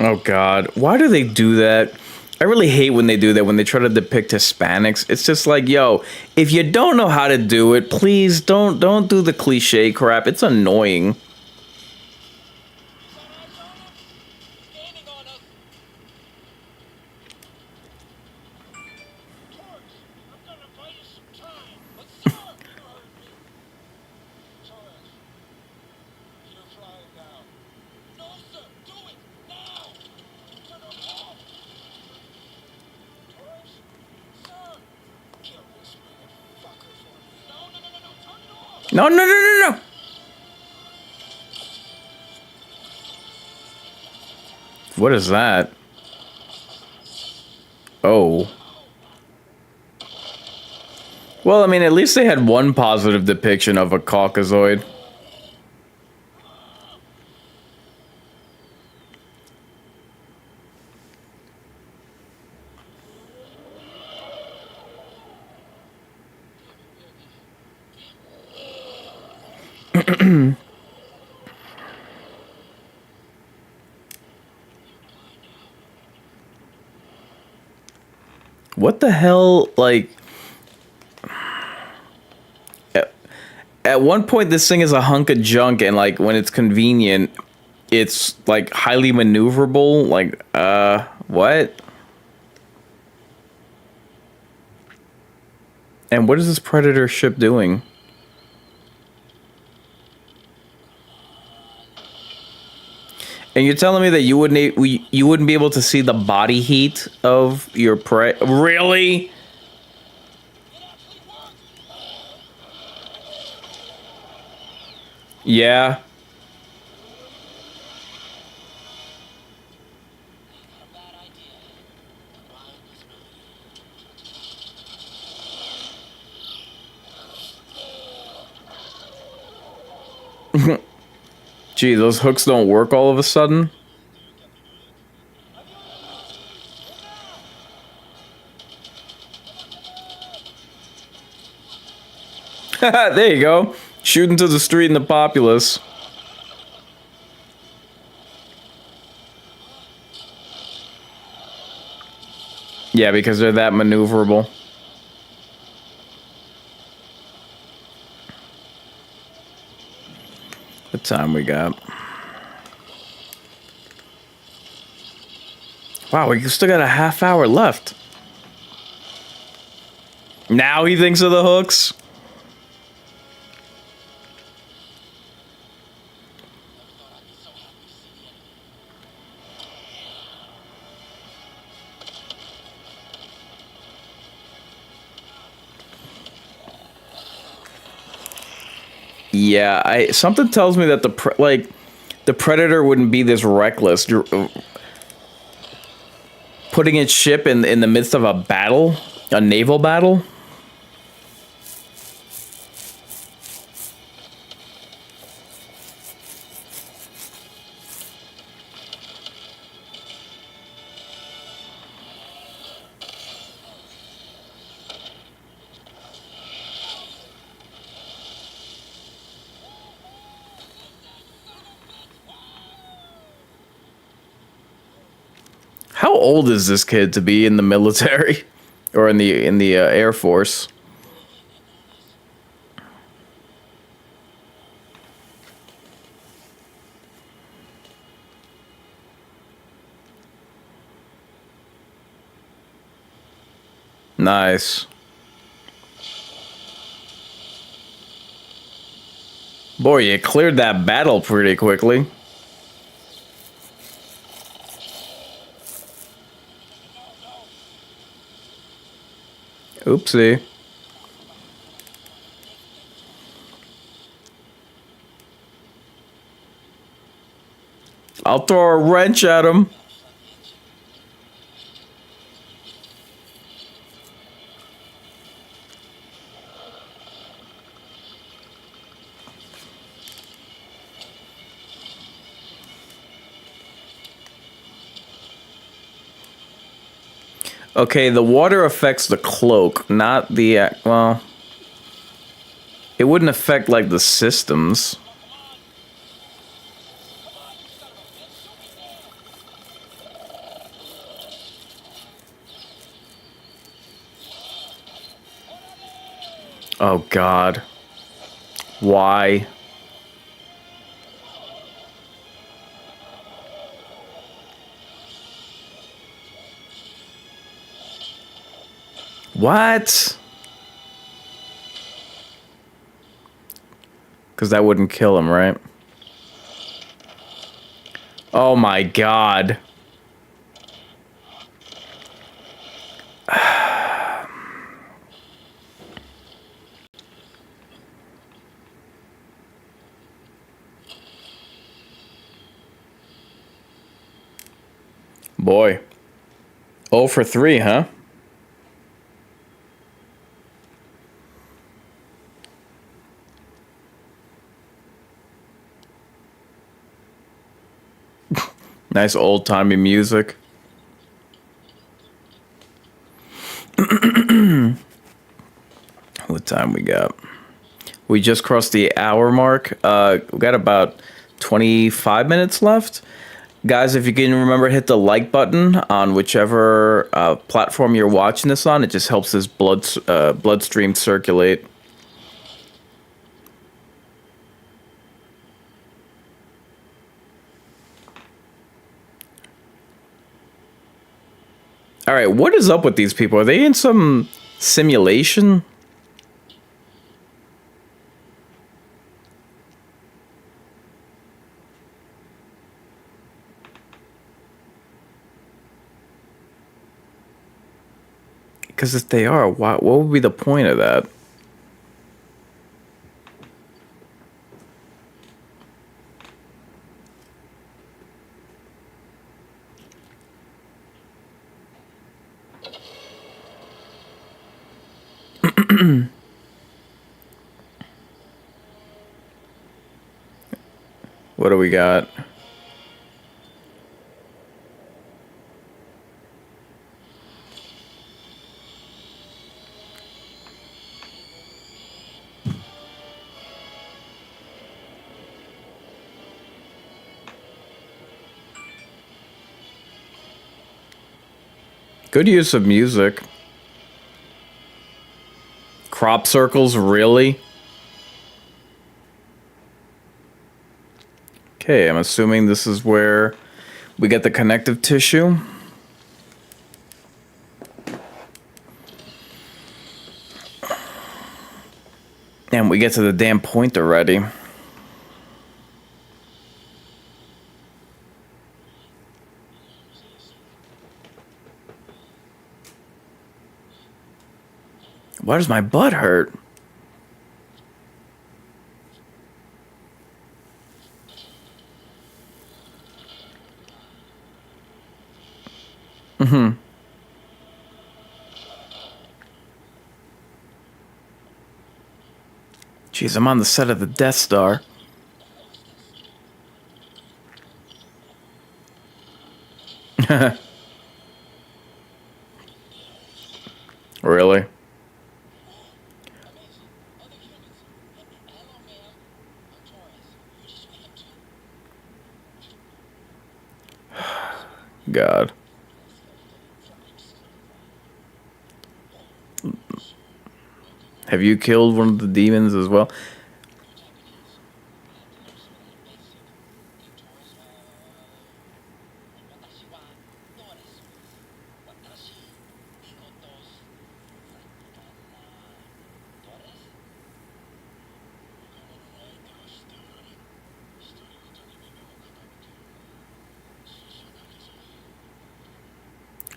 Oh God, why do they do that? I really hate when they do that, when they try to depict Hispanics. It's just like, yo, if you don't know how to do it, please don't do the cliche crap. It's annoying. No, no, no, no, no. What is that? Oh. Well, I mean, at least they had one positive depiction of a Caucasoid. What the hell? Like, at one point, this thing is a hunk of junk, and like when it's convenient, it's like highly maneuverable. Like, what? And what is this Predator ship doing? And you're telling me that you wouldn't be able to see the body heat of your prey? Really? Yeah. Gee, those hooks don't work all of a sudden. There you go. Shoot into the street and the populace. Yeah, because they're that maneuverable. What time we got? Wow, we still got a half hour left. Now he thinks of the hooks? Yeah, something tells me that the Predator wouldn't be this reckless. Putting its ship in the midst of a battle, a naval battle. How old is this kid to be in the military or in the Air Force? Nice. Boy, you cleared that battle pretty quickly. Oopsie. I'll throw a wrench at him. Okay, the water affects the cloak, not the, well, it wouldn't affect like the systems. Oh God. Why? What? Because that wouldn't kill him, right? Oh my God. Boy. 0 for 3, huh? Nice old-timey music. What time we got? We just crossed the hour mark. We got about 25 minutes left. Guys, if you can remember, hit the like button on whichever platform you're watching this on. It just helps this bloodstream circulate. All right, what is up with these people? Are they in some simulation? Because if they are, what would be the point of that? What do we got? Good use of music. Crop circles, really? Okay, I'm assuming this is where we get the connective tissue. And we get to the damn point already. Why does my butt hurt? Mm-hmm. Jeez, I'm on the set of the Death Star. Really? God. Have you killed one of the demons as well?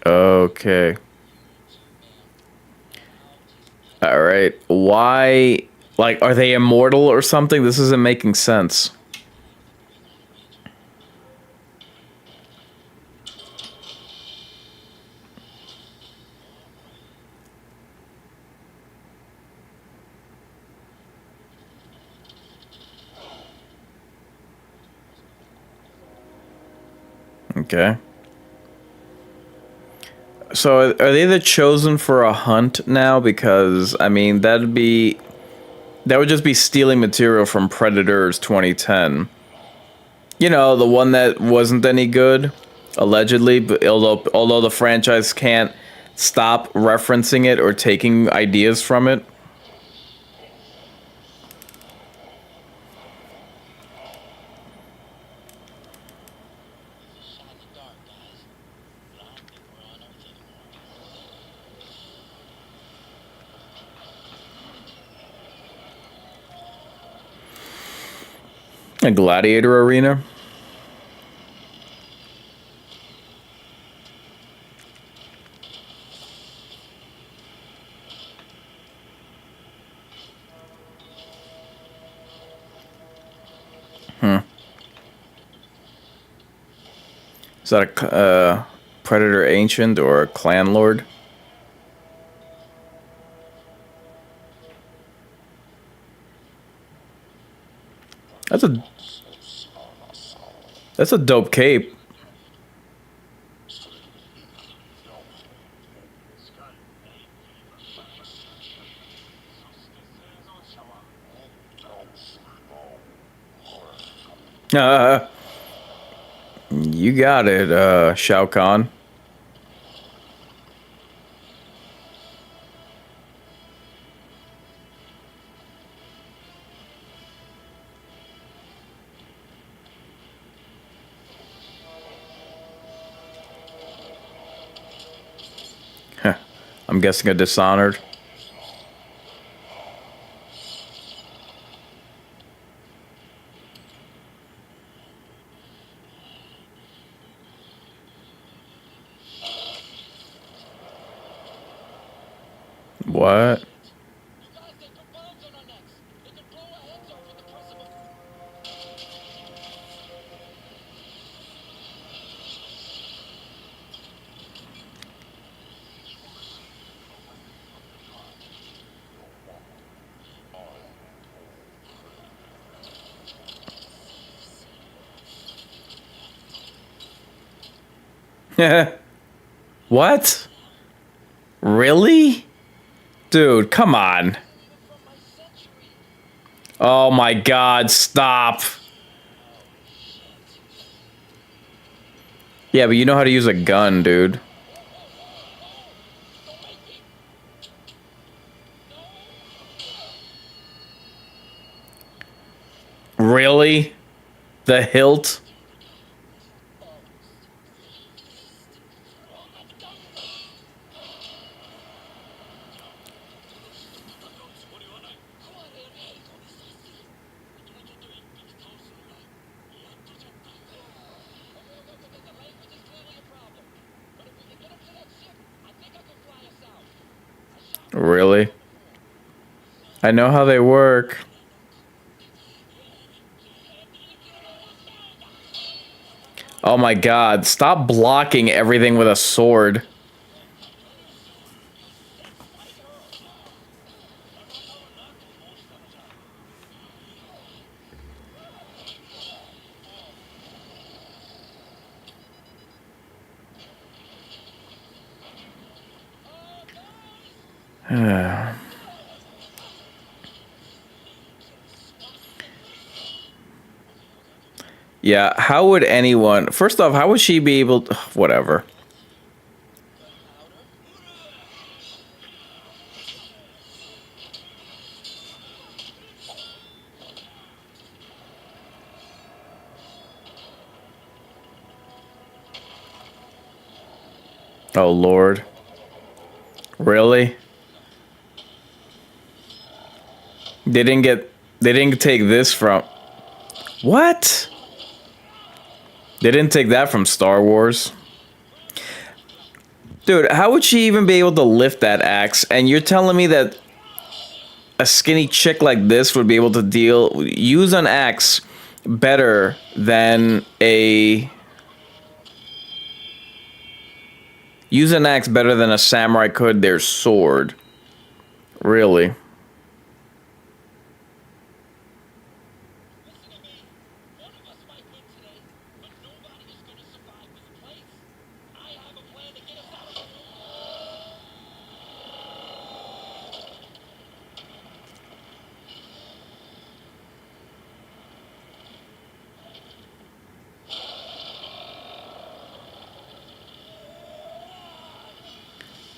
Okay. All right. Why? Like, are they immortal or something? This isn't making sense. Okay. So are they the chosen for a hunt now? Because I mean, that would just be stealing material from Predators 2010. You know, the one that wasn't any good, allegedly. But although the franchise can't stop referencing it or taking ideas from it. A gladiator arena. Is that a predator ancient or a clan lord? That's a that's a dope cape. Uh, you got it, Shao Kahn. I'm guessing a Dishonored. What? What? Really? Dude, come on. Oh my god, stop. Yeah, but you know how to use a gun, dude. Really? The hilt? Really? I know how they work. Oh my god, stop blocking everything with a sword. Yeah, how would anyone... First off, how would she be able to... Whatever. Oh, Lord. Really? They didn't get... They didn't take this from... What? They didn't take that from Star Wars. Dude, how would she even be able to lift that axe? And you're telling me that a skinny chick like this would be able to use an axe better than a... Use an axe better than a samurai could their sword. Really?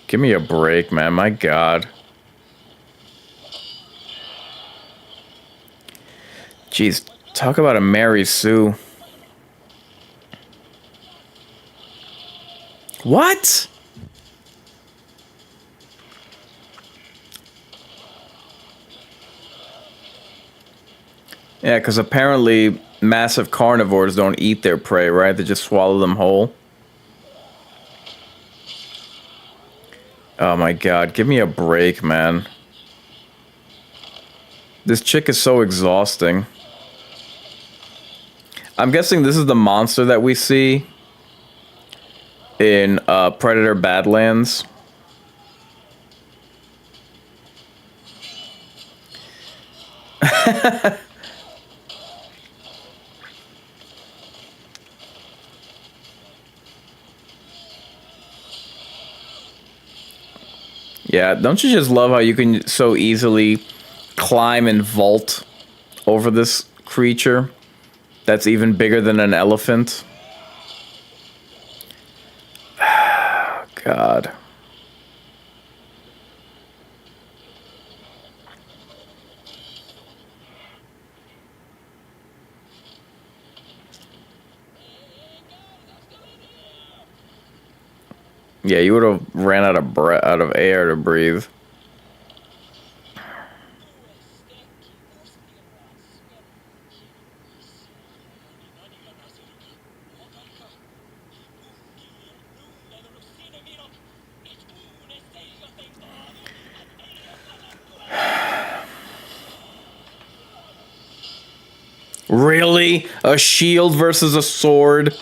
Give me a break, man. My God. Jeez, talk about a Mary Sue. What? Yeah, because apparently massive carnivores don't eat their prey, right? They just swallow them whole. Oh my god, give me a break, man. This chick is so exhausting. I'm guessing this is the monster that we see in Predator Badlands. Yeah, don't you just love how you can so easily climb and vault over this creature? That's even bigger than an elephant. God. Yeah, you would have ran out of out of air to breathe. Really? A shield versus a sword?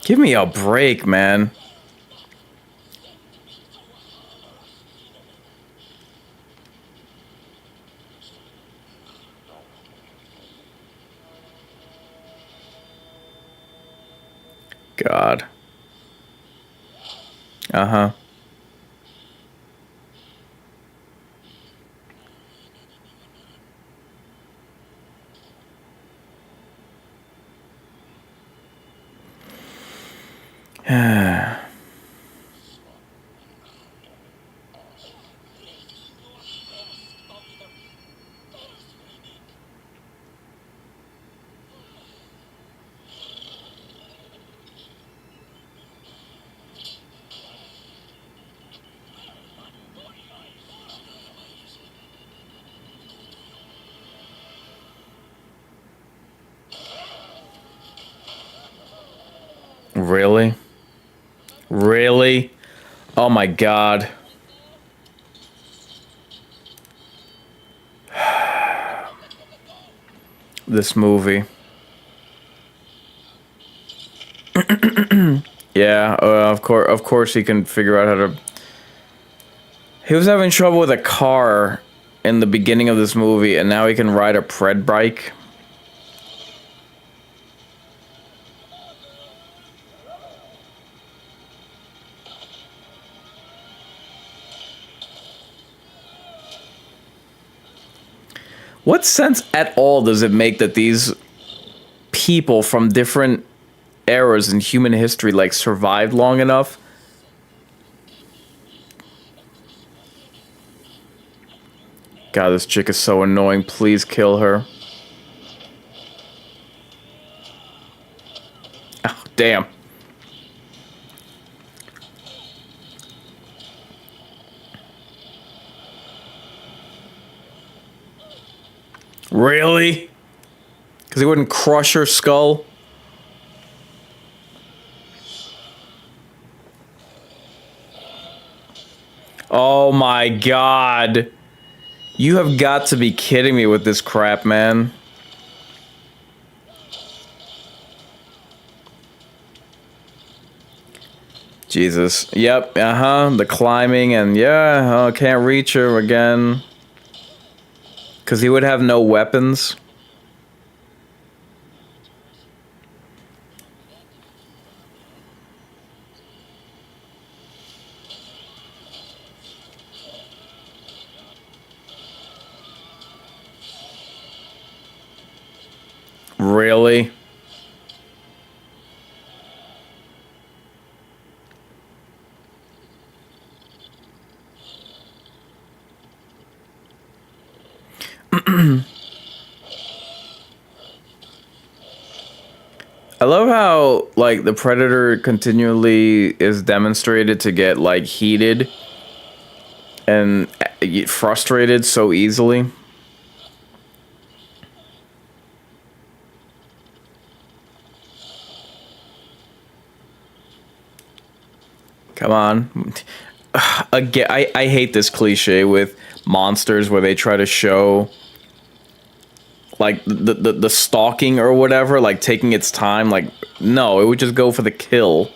Give me a break, man. God. Uh-huh. Really? Really? Oh my God. This movie. Yeah, of course he can figure out how to... He was having trouble with a car in the beginning of this movie, and now he can ride a pred bike. What sense at all does it make that these people from different eras in human history like survived long enough? God, this chick is so annoying. Please kill her. Oh, damn. Really? Because he wouldn't crush her skull? Oh my God. You have got to be kidding me with this crap, man. Jesus. Yep, uh-huh. The climbing and yeah, oh, can't reach her again. Because he would have no weapons. Really? I love how, like, the Predator continually is demonstrated to get, like, heated and frustrated so easily. Come on. Again, I hate this cliche with monsters where they try to show like the stalking or whatever, like taking its time. Like, no, it would just go for the kill.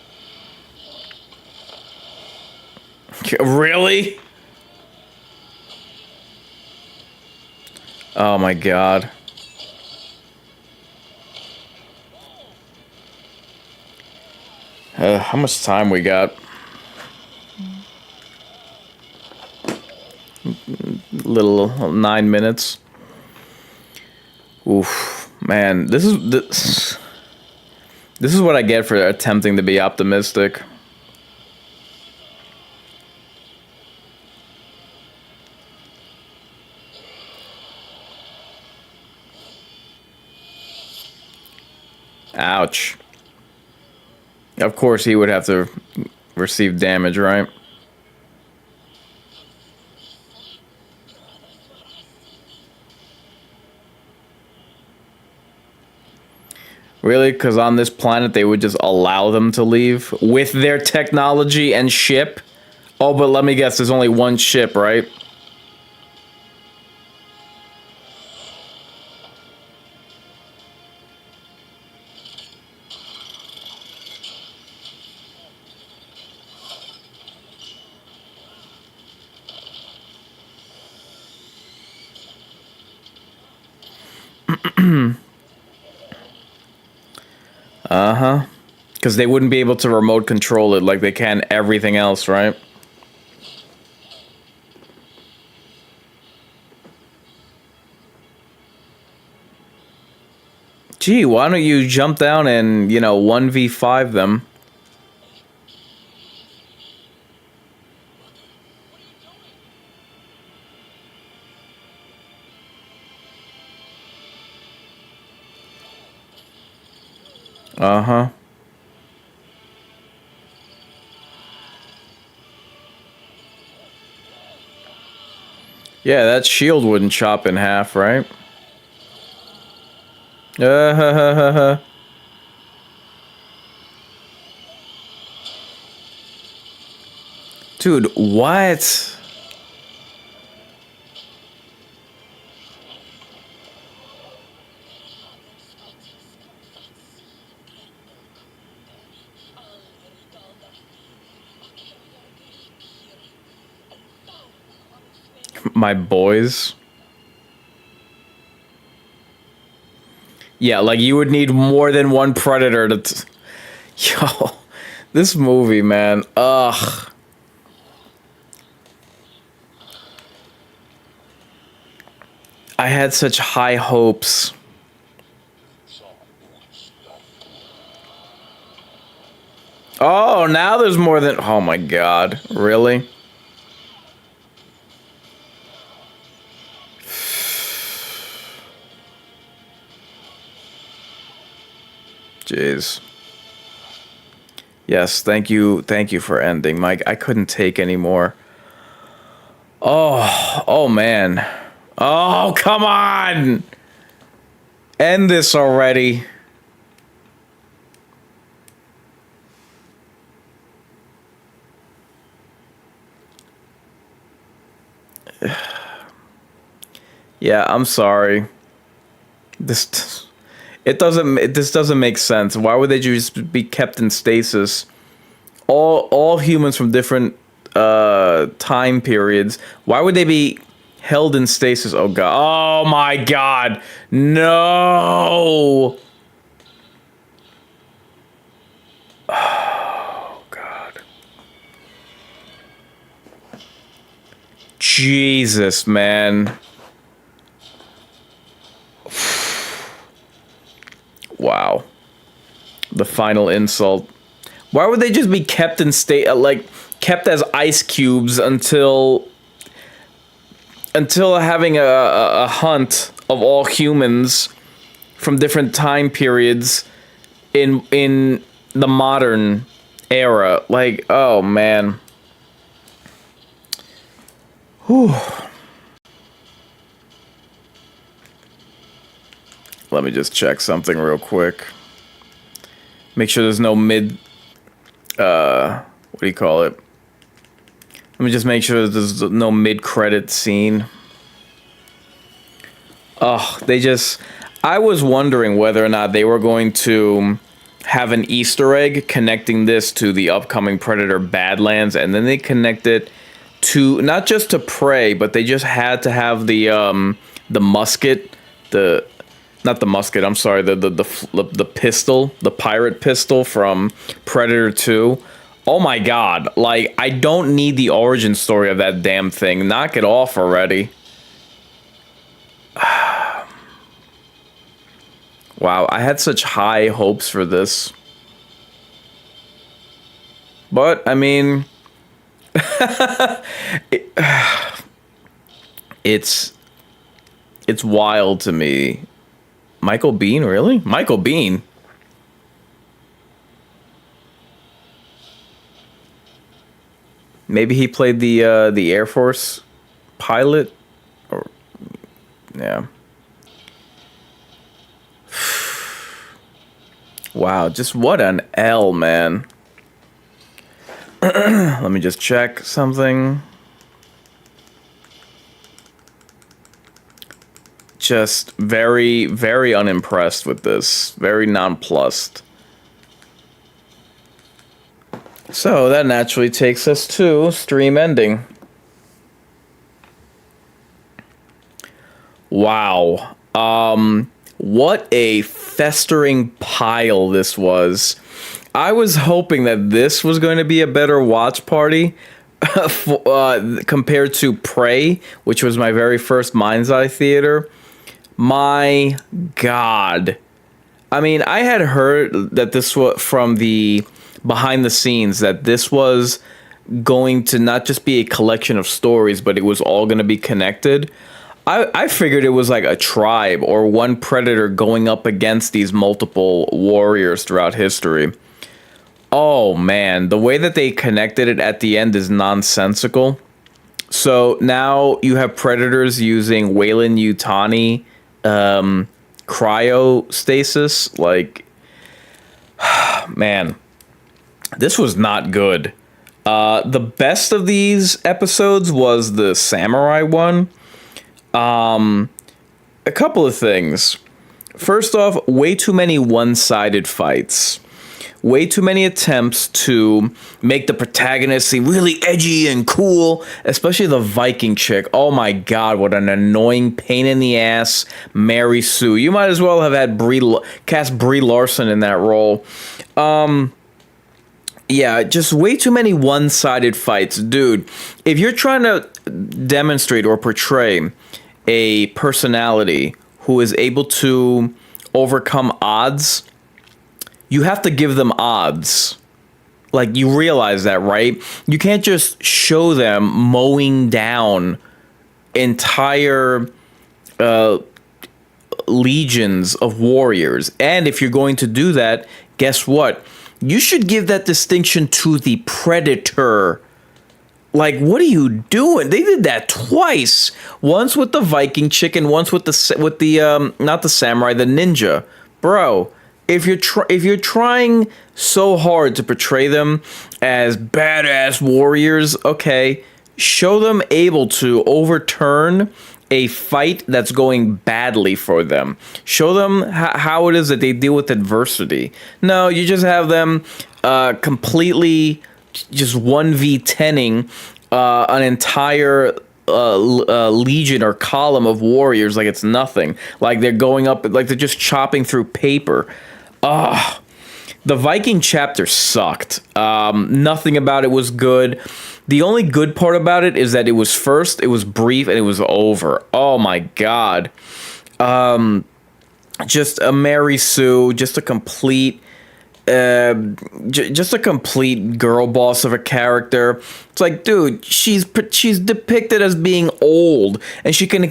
Really? Oh my God. How much time we got? Little 9 minutes. Oof, Man, this is what I get for attempting to be optimistic. Ouch. Of course he would have to receive damage, right? Really? Because on this planet they would just allow them to leave with their technology and ship? Oh, but let me guess, there's only one ship, right? Uh-huh. Because they wouldn't be able to remote control it like they can everything else, right? Gee, why don't you jump down and, 1v5 them? Uh-huh. Yeah, that shield wouldn't chop in half, right? Uh, Dude, what? My boys. Yeah, like you would need more than one predator to. Yo, this movie, man. Ugh. I had such high hopes. Oh, now there's more than. Oh my god. Really? Jeez. Yes, thank you for ending, Mike. I couldn't take anymore. Oh man. Oh, come on! End this already. Yeah, I'm sorry. This this doesn't make sense. Why would they just be kept in stasis? All humans from different time periods. Why would they be held in stasis? Oh god. Oh my god. No. Oh god. Jesus, man. Wow. The final insult. Why would they just be kept in state, like kept as ice cubes until having a hunt of all humans from different time periods in the modern era? Like, oh man. Whew. Let me just check something real quick. Make sure there's no what do you call it? Let me just make sure there's no mid-credit scene. Oh, I was wondering whether or not they were going to have an Easter egg connecting this to the upcoming Predator Badlands, and then they connect it to, not just to Prey, but they just had to have the musket, not the musket, I'm sorry, the pistol, the pirate pistol from Predator 2. Oh my god, like, I don't need the origin story of that damn thing. Knock it off already. Wow, I had such high hopes for this. But, I mean, it, it's it's wild to me. Michael Biehn, really? Michael Biehn? Maybe he played the Air Force pilot? Or, yeah. Wow, just what an L, man. Let me just check something. Just very, very unimpressed with this. Very nonplussed. So that naturally takes us to stream ending. Wow. What a festering pile this was. I was hoping that this was going to be a better watch party compared to Prey, which was my very first Mind's Eye theater. My God. I mean, I had heard that this was from the behind the scenes, that this was going to not just be a collection of stories, but it was all going to be connected. I figured it was like a tribe or one predator going up against these multiple warriors throughout history. Oh man, the way that they connected it at the end is nonsensical. So now you have predators using Weyland Yutani cryostasis. Like, man, this was not good. The best of these episodes was the samurai one. A couple of things. First off, way too many one-sided fights. Way too many attempts to make the protagonist seem really edgy and cool, especially the Viking chick. Oh my God, what an annoying pain in the ass Mary Sue. You might as well have had cast Brie Larson in that role. Yeah, just way too many one-sided fights. Dude, if you're trying to demonstrate or portray a personality who is able to overcome odds, you have to give them odds. Like, you realize that, right? You can't just show them mowing down entire legions of warriors. And if you're going to do that, guess what? You should give that distinction to the predator. Like, what are you doing? They did that twice. Once with the Viking chick and once with the not the samurai, the ninja. Bro, if you're trying so hard to portray them as badass warriors, okay, show them able to overturn a fight that's going badly for them. Show them how it is that they deal with adversity. No, you just have them completely just 1v10ing an entire legion or column of warriors like it's nothing. Like they're going up, like they're just chopping through paper. The Viking chapter sucked. Nothing about it was good. The only good part about it is that it was brief, and it was over. Oh my God. Just a Mary Sue, just a complete girl boss of a character. It's like, dude, she's depicted as being old, and she can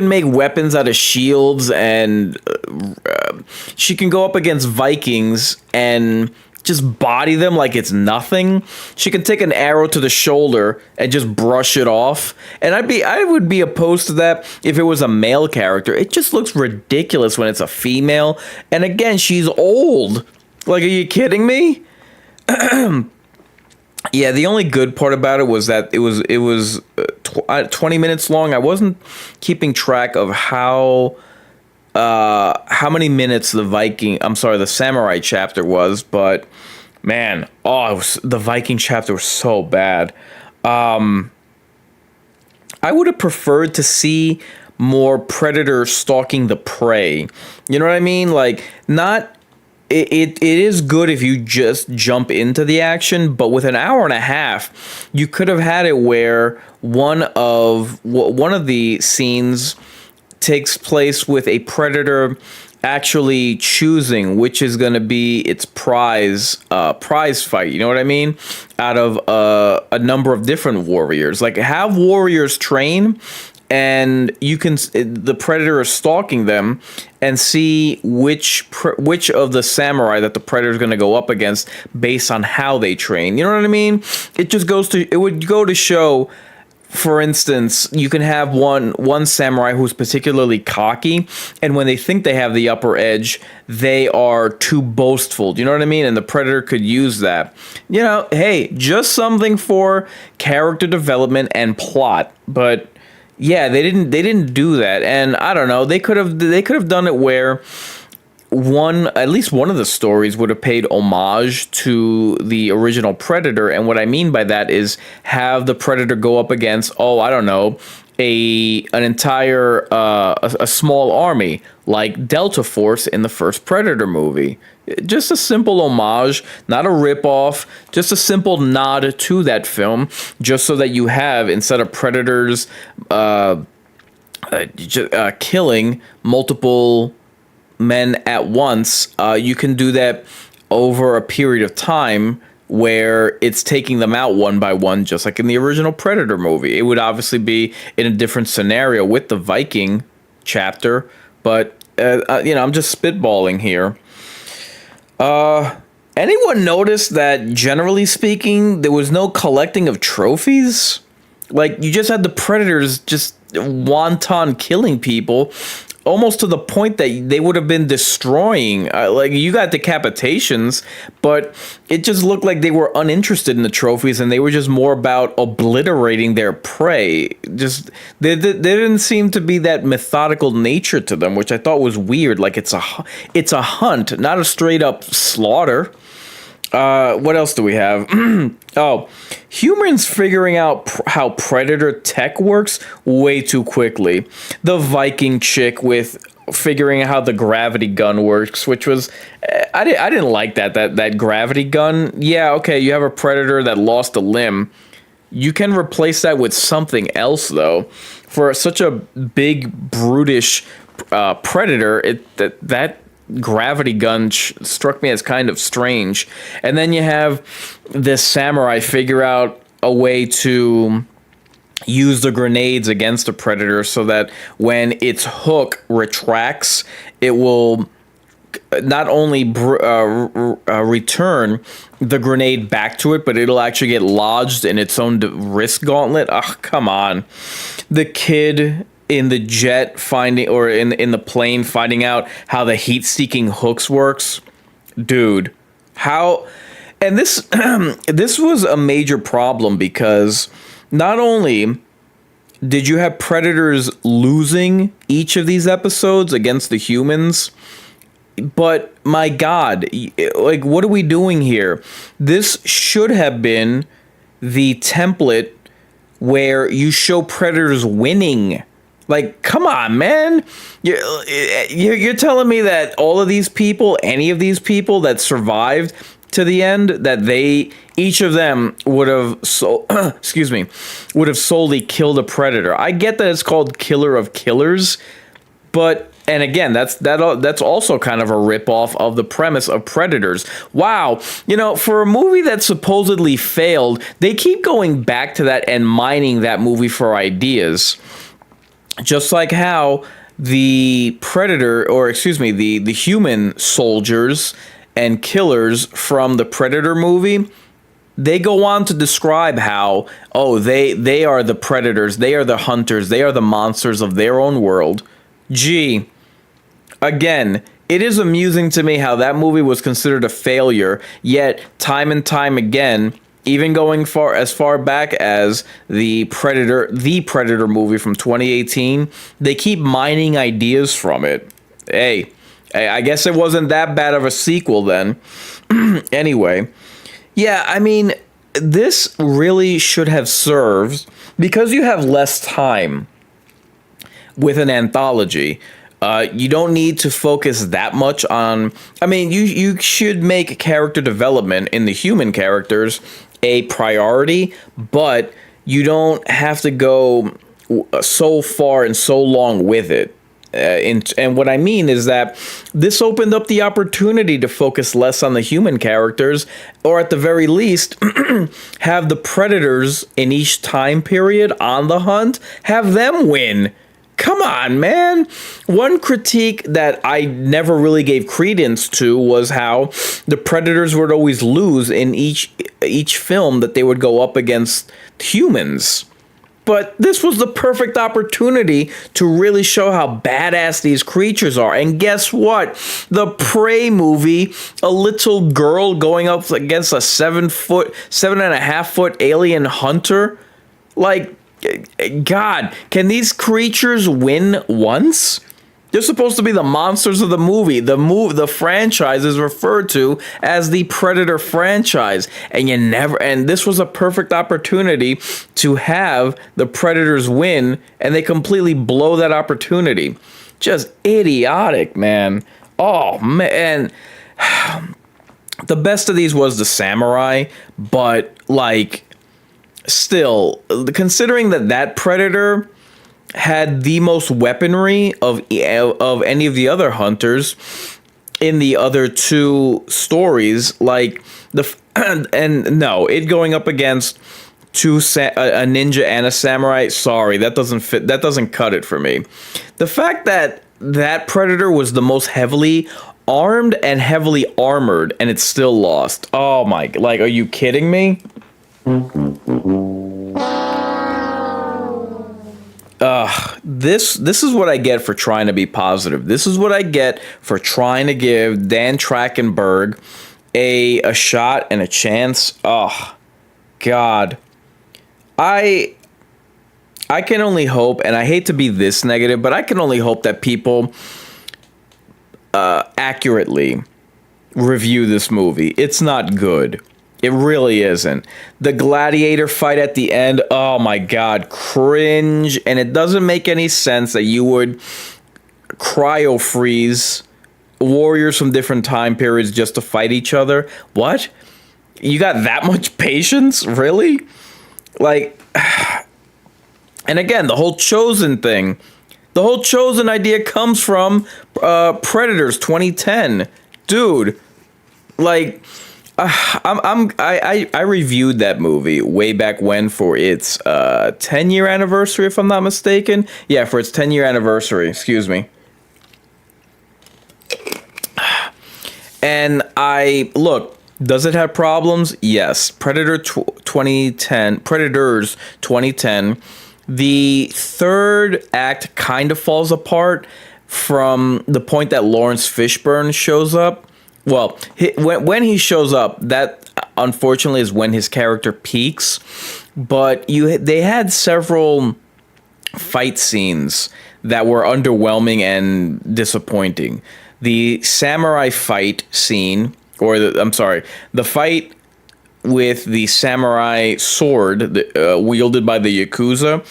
make weapons out of shields, and she can go up against Vikings and just body them like it's nothing. She can take an arrow to the shoulder and just brush it off. And I would be opposed to that if it was a male character. It just looks ridiculous when it's a female. And again, she's old. Like, are you kidding me? Yeah, the only good part about it was that it was 20 minutes long. I wasn't keeping track of how many minutes the samurai chapter was, but man, the Viking chapter was so bad. I would have preferred to see more predator stalking the prey. You know what I mean? Like, not. It is good if you just jump into the action, but with an hour and a half, you could have had it where one of the scenes takes place with a predator actually choosing which is going to be its prize fight. You know what I mean? Out of a number of different warriors. Like, have warriors train, and you can the predator is stalking them, and see which of the samurai that the predator is going to go up against based on how they train. You know what I mean? It would go to show. For instance, you can have one samurai who's particularly cocky, and when they think they have the upper edge, they are too boastful. Do you know what I mean? And the predator could use that. You know, hey, just something for character development and plot. But yeah, they didn't do that, and I don't know. They could have done it where at least one of the stories would have paid homage to the original Predator. And what I mean by that is have the Predator go up against, I don't know, an entire a small army like Delta Force in the first Predator movie. Just a simple homage, not a ripoff, just a simple nod to that film, just so that you have, instead of Predators killing multiple men at once, you can do that over a period of time where it's taking them out one by one, just like in the original Predator movie. It would obviously be in a different scenario with the Viking chapter, but I'm just spitballing here. Anyone notice that, generally speaking, there was no collecting of trophies? Like, you just had the Predators just wanton killing people, almost to the point that they would have been destroying. Like, you got decapitations, but it just looked like they were uninterested in the trophies, and they were just more about obliterating their prey. Just there didn't seem to be that methodical nature to them, which I thought was weird. Like, it's a hunt, not a straight up slaughter. What else do we have? Humans figuring out how Predator tech works way too quickly. The Viking chick with figuring out how the gravity gun works, which was, I didn't like that gravity gun. Yeah, okay, you have a Predator that lost a limb. You can replace that with something else, though. For such a big, brutish Predator, that gravity gun struck me as kind of strange. And then you have this samurai figure out a way to use the grenades against a predator so that when its hook retracts, it will not only return the grenade back to it, but it'll actually get lodged in its own wrist gauntlet. Come on. The kid in the jet in the plane finding out how the heat-seeking hooks works. Dude, how... And this this was a major problem, because not only did you have predators losing each of these episodes against the humans, but my God, like, what are we doing here? This should have been the template where you show predators winning. Like, come on, man. You're telling me that all of these people, any of these people that survived to the end, that each of them would have would have solely killed a predator. I get that it's called Killer of Killers, but, and again, that's also kind of a ripoff of the premise of Predators. Wow, for a movie that supposedly failed, they keep going back to that and mining that movie for ideas. Just like how the Predator, or excuse me, the human soldiers and killers from the Predator movie, they go on to describe how, they are the predators, they are the hunters, they are the monsters of their own world. Gee, again, it is amusing to me how that movie was considered a failure, yet time and time again, even going as far back as the Predator movie from 2018, they keep mining ideas from it. Hey, I guess it wasn't that bad of a sequel then. Anyway, yeah, I mean, this really should have served, because you have less time with an anthology. You don't need to focus that much on... I mean, you should make character development in the human characters a priority, but you don't have to go so far and so long with it. And what I mean is that this opened up the opportunity to focus less on the human characters, or at the very least, have the predators in each time period on the hunt, have them win. Come on, man. One critique that I never really gave credence to was how the predators would always lose in each film that they would go up against humans. But this was the perfect opportunity to really show how badass these creatures are. And guess what? The Prey movie, a little girl going up against a 7.5 foot alien hunter. Like, God, can these creatures win once? They're supposed to be the monsters of the movie. The franchise is referred to as the Predator franchise, and this was a perfect opportunity to have the Predators win, and they completely blow that opportunity. Just idiotic, man. Oh man. The best of these was the samurai, but like, still, considering that Predator had the most weaponry of any of the other hunters in the other two stories, like and no, it going up against a ninja and a samurai. Sorry, that doesn't fit. That doesn't cut it for me. The fact that Predator was the most heavily armed and heavily armored, and it still lost. Oh my! Like, are you kidding me? This is what I get for trying to be positive. This is what I get for trying to give Dan Trachtenberg a shot and a chance. Oh, God. I can only hope, and I hate to be this negative, but I can only hope that people accurately review this movie. It's not good. It really isn't. The gladiator fight at the end, oh my God, cringe. And it doesn't make any sense that you would cryo freeze warriors from different time periods just to fight each other. What? You got that much patience? Really? Like, and again, the whole Chosen thing. The whole Chosen idea comes from Predators 2010. Dude, like, I reviewed that movie way back when for its 10-year anniversary, if I'm not mistaken. Yeah, for its 10-year anniversary. Excuse me. And look, does it have problems? Yes. Predators 2010. The third act kind of falls apart from the point that Lawrence Fishburne shows up. Well, when he shows up, that unfortunately is when his character peaks. But they had several fight scenes that were underwhelming and disappointing. The samurai fight scene, the fight with the samurai sword wielded by the Yakuza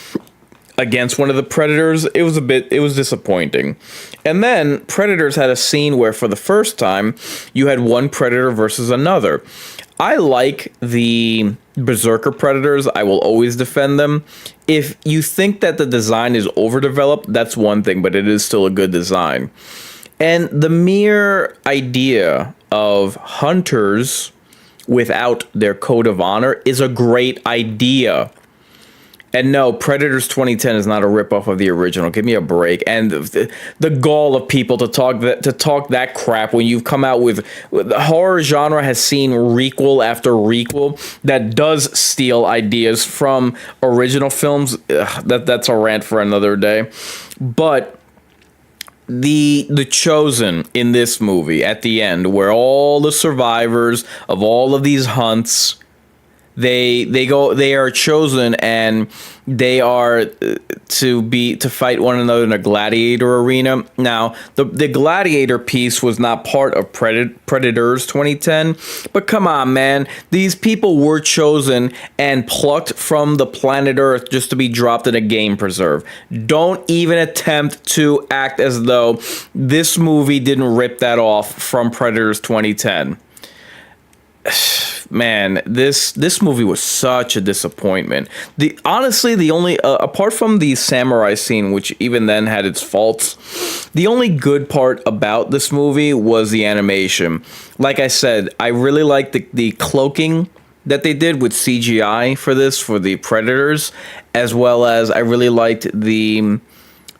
against one of the Predators, it was disappointing. And then Predators had a scene where for the first time you had one Predator versus another. I like the Berserker Predators. I will always defend them. If you think that the design is overdeveloped, that's one thing, but it is still a good design. And the mere idea of hunters without their code of honor is a great idea. And no, Predators 2010 is not a ripoff of the original. Give me a break. And the gall of people to talk that crap when you've come out with the horror genre has seen requel after requel that does steal ideas from original films. That's a rant for another day. But the Chosen in this movie at the end, where all the survivors of all of these hunts, they are chosen, and they are to fight one another in a gladiator arena. Now, the gladiator piece was not part of Predators 2010, but come on, man, these people were chosen and plucked from the planet Earth just to be dropped in a game preserve. Don't even attempt to act as though this movie didn't rip that off from Predators 2010. man, this movie was such a disappointment. The only apart from the samurai scene, which even then had its faults, the only good part about this movie was the animation. Like I said, I really liked the cloaking that they did with CGI for the predators, as well as I really liked the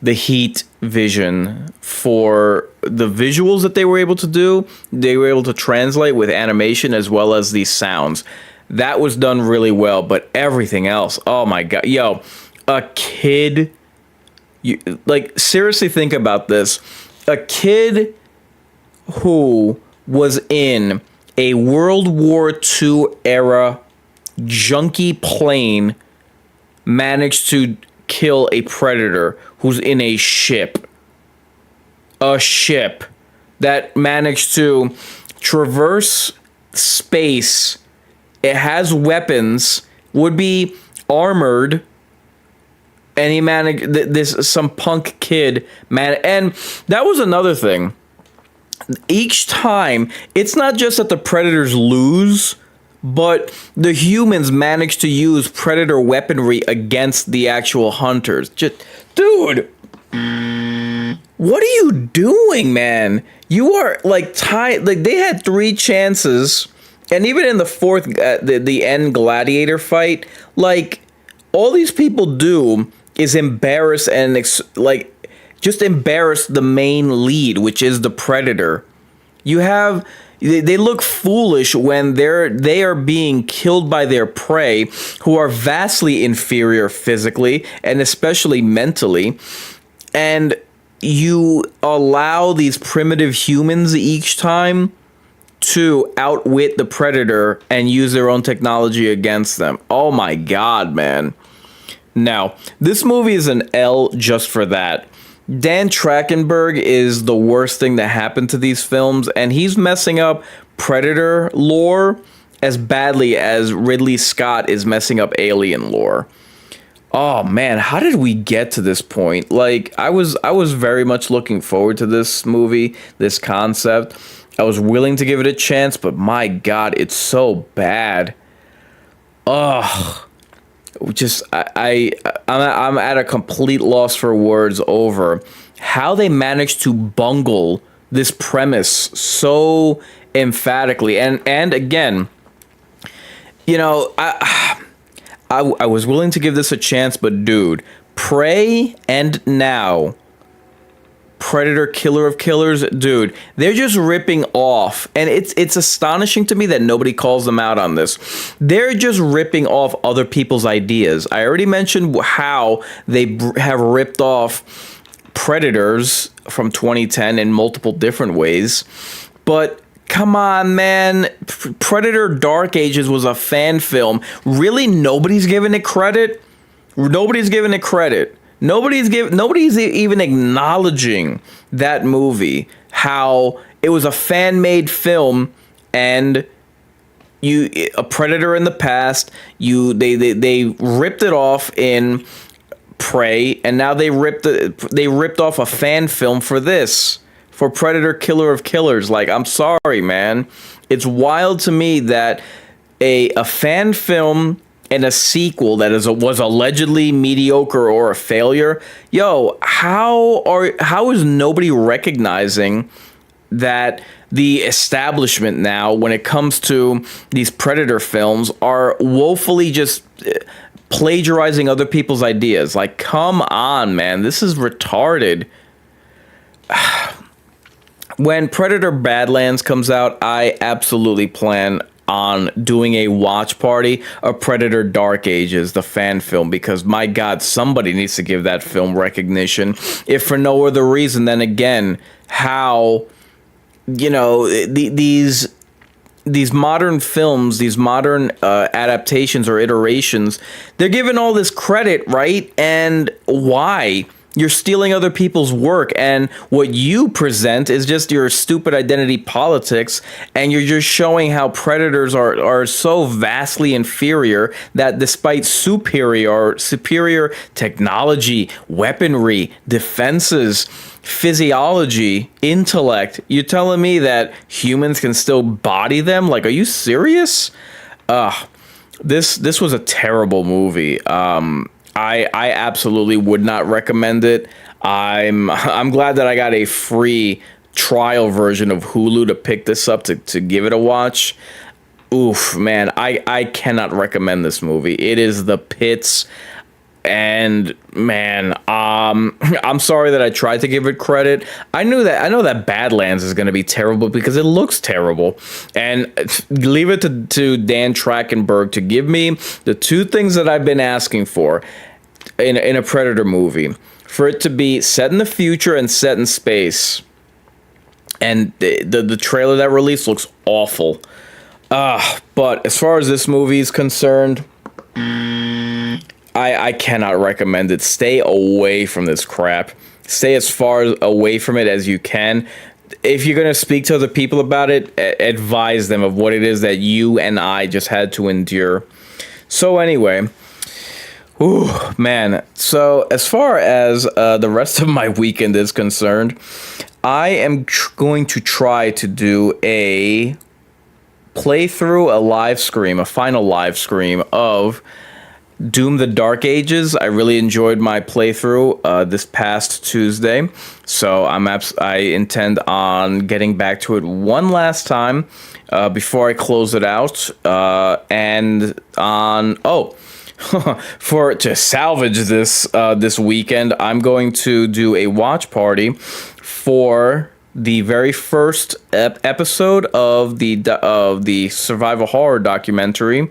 heat vision for the visuals that they were able to do. They were able to translate with animation as well as the sounds. That was done really well, but everything else, oh my god. Yo, a kid, like, seriously think about this. A kid who was in a World War II era junkie plane managed to kill a predator who's in a ship. A ship that managed to traverse space. It has weapons, would be armored, and he managed some punk kid man. And that was another thing. Each time, it's not just that the predators lose, but the humans manage to use predator weaponry against the actual hunters. Just, dude, what are you doing, man? You are like tied. Like, they had 3 chances, and even in the fourth, the end gladiator fight, like, all these people do is embarrass and just embarrass the main lead, which is the predator. You have, they look foolish when they are being killed by their prey, who are vastly inferior physically and especially mentally, and you allow these primitive humans each time to outwit the predator and use their own technology against them. Oh my god, man. Now, this movie is an L just for that. Dan Trachtenberg is the worst thing that happened to these films, and he's messing up Predator lore as badly as Ridley Scott is messing up Alien lore. Oh man, how did we get to this point? Like, I was very much looking forward to this movie, this concept. I was willing to give it a chance, but my god, it's so bad. Ugh. Just I'm at a complete loss for words over how they managed to bungle this premise so emphatically. And again, you know, I was willing to give this a chance, but dude, Prey and now Predator, Killer of Killers, dude, they're just ripping off, and it's astonishing to me that nobody calls them out on this. They're just ripping off other people's ideas. I already mentioned how they have ripped off Predators from 2010 in multiple different ways, but come on, man. Predator Dark Ages was a fan film. Really, nobody's giving it credit? Nobody's giving it credit. Nobody's even acknowledging that movie, how it was a fan-made film, and a Predator in the past, they ripped it off in Prey, and now they ripped off a fan film for this, for Predator Killer of Killers. Like, I'm sorry, man. It's wild to me that a fan film and a sequel that was allegedly mediocre or a failure. Yo, how is nobody recognizing that the establishment now, when it comes to these Predator films, are woefully just plagiarizing other people's ideas? Like, come on, man, this is retarded. When Predator Badlands comes out, I absolutely plan on doing a watch party of Predator Dark Ages, the fan film, because my god, somebody needs to give that film recognition, if for no other reason than, again, how, you know, these modern films, these modern adaptations or iterations, they're given all this credit, right? And why? You're stealing other people's work, and what you present is just your stupid identity politics, and you're just showing how Predators are so vastly inferior that despite superior technology, weaponry, defenses, physiology, intellect, you're telling me that humans can still body them? Like, are you serious? This was a terrible movie. I absolutely would not recommend it. I'm glad that I got a free trial version of Hulu to pick this up to give it a watch. Oof, man, I cannot recommend this movie. It is the pits. And man, I'm sorry that I tried to give it credit. I know that Badlands is going to be terrible because it looks terrible. And leave it to Dan Trachtenberg to give me the two things that I've been asking for in a Predator movie. For it to be set in the future and set in space. And the trailer that released looks awful. But as far as this movie is concerned, I cannot recommend it. Stay away from this crap. Stay as far away from it as you can. If you're going to speak to other people about it, advise them of what it is that you and I just had to endure. So anyway, ooh, man. So as far as the rest of my weekend is concerned, I am going to try to do a playthrough, a live stream, a final live stream of Doom: The Dark Ages. I really enjoyed my playthrough this past Tuesday, so I intend on getting back to it one last time before I close it out. And on to salvage this weekend, I'm going to do a watch party for the very first episode of the survival horror documentary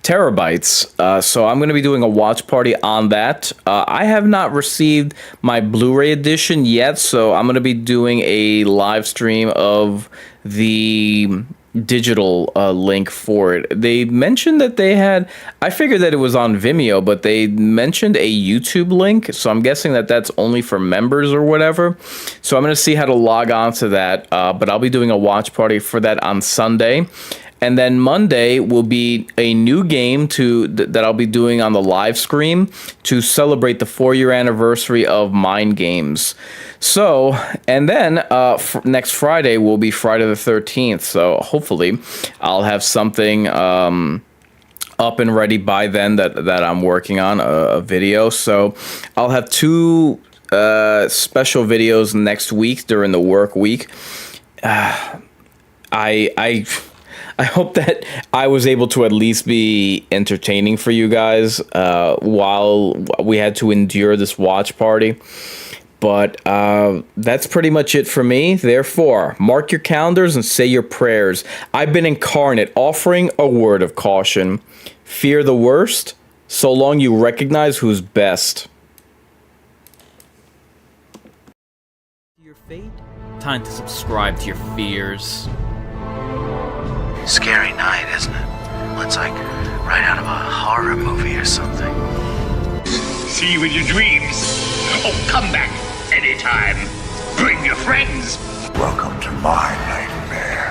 Terabytes. So I'm going to be doing a watch party on that. I have not received my Blu-ray edition yet, so I'm going to be doing a live stream of the digital link for it. They mentioned that they had, I figured that it was on Vimeo, but they mentioned a YouTube link, so I'm guessing that that's only for members or whatever. So I'm going to see how to log on to that, but I'll be doing a watch party for that on Sunday. And then Monday will be a new game that I'll be doing on the live stream to celebrate the 4-year anniversary of Mind Games. So, and then next Friday will be Friday the 13th. So hopefully I'll have something up and ready by then that I'm working on, a video. So I'll have 2 special videos next week during the work week. I hope that I was able to at least be entertaining for you guys while we had to endure this watch party. But that's pretty much it for me. Therefore, mark your calendars and say your prayers. I've been Inkarnate, offering a word of caution. Fear the worst, so long you recognize who's best. Your fate? Time to subscribe to your fears. Scary night, isn't it? It's like right out of a horror movie or something. See you in your dreams. Oh, come back anytime. Bring your friends. Welcome to my nightmare.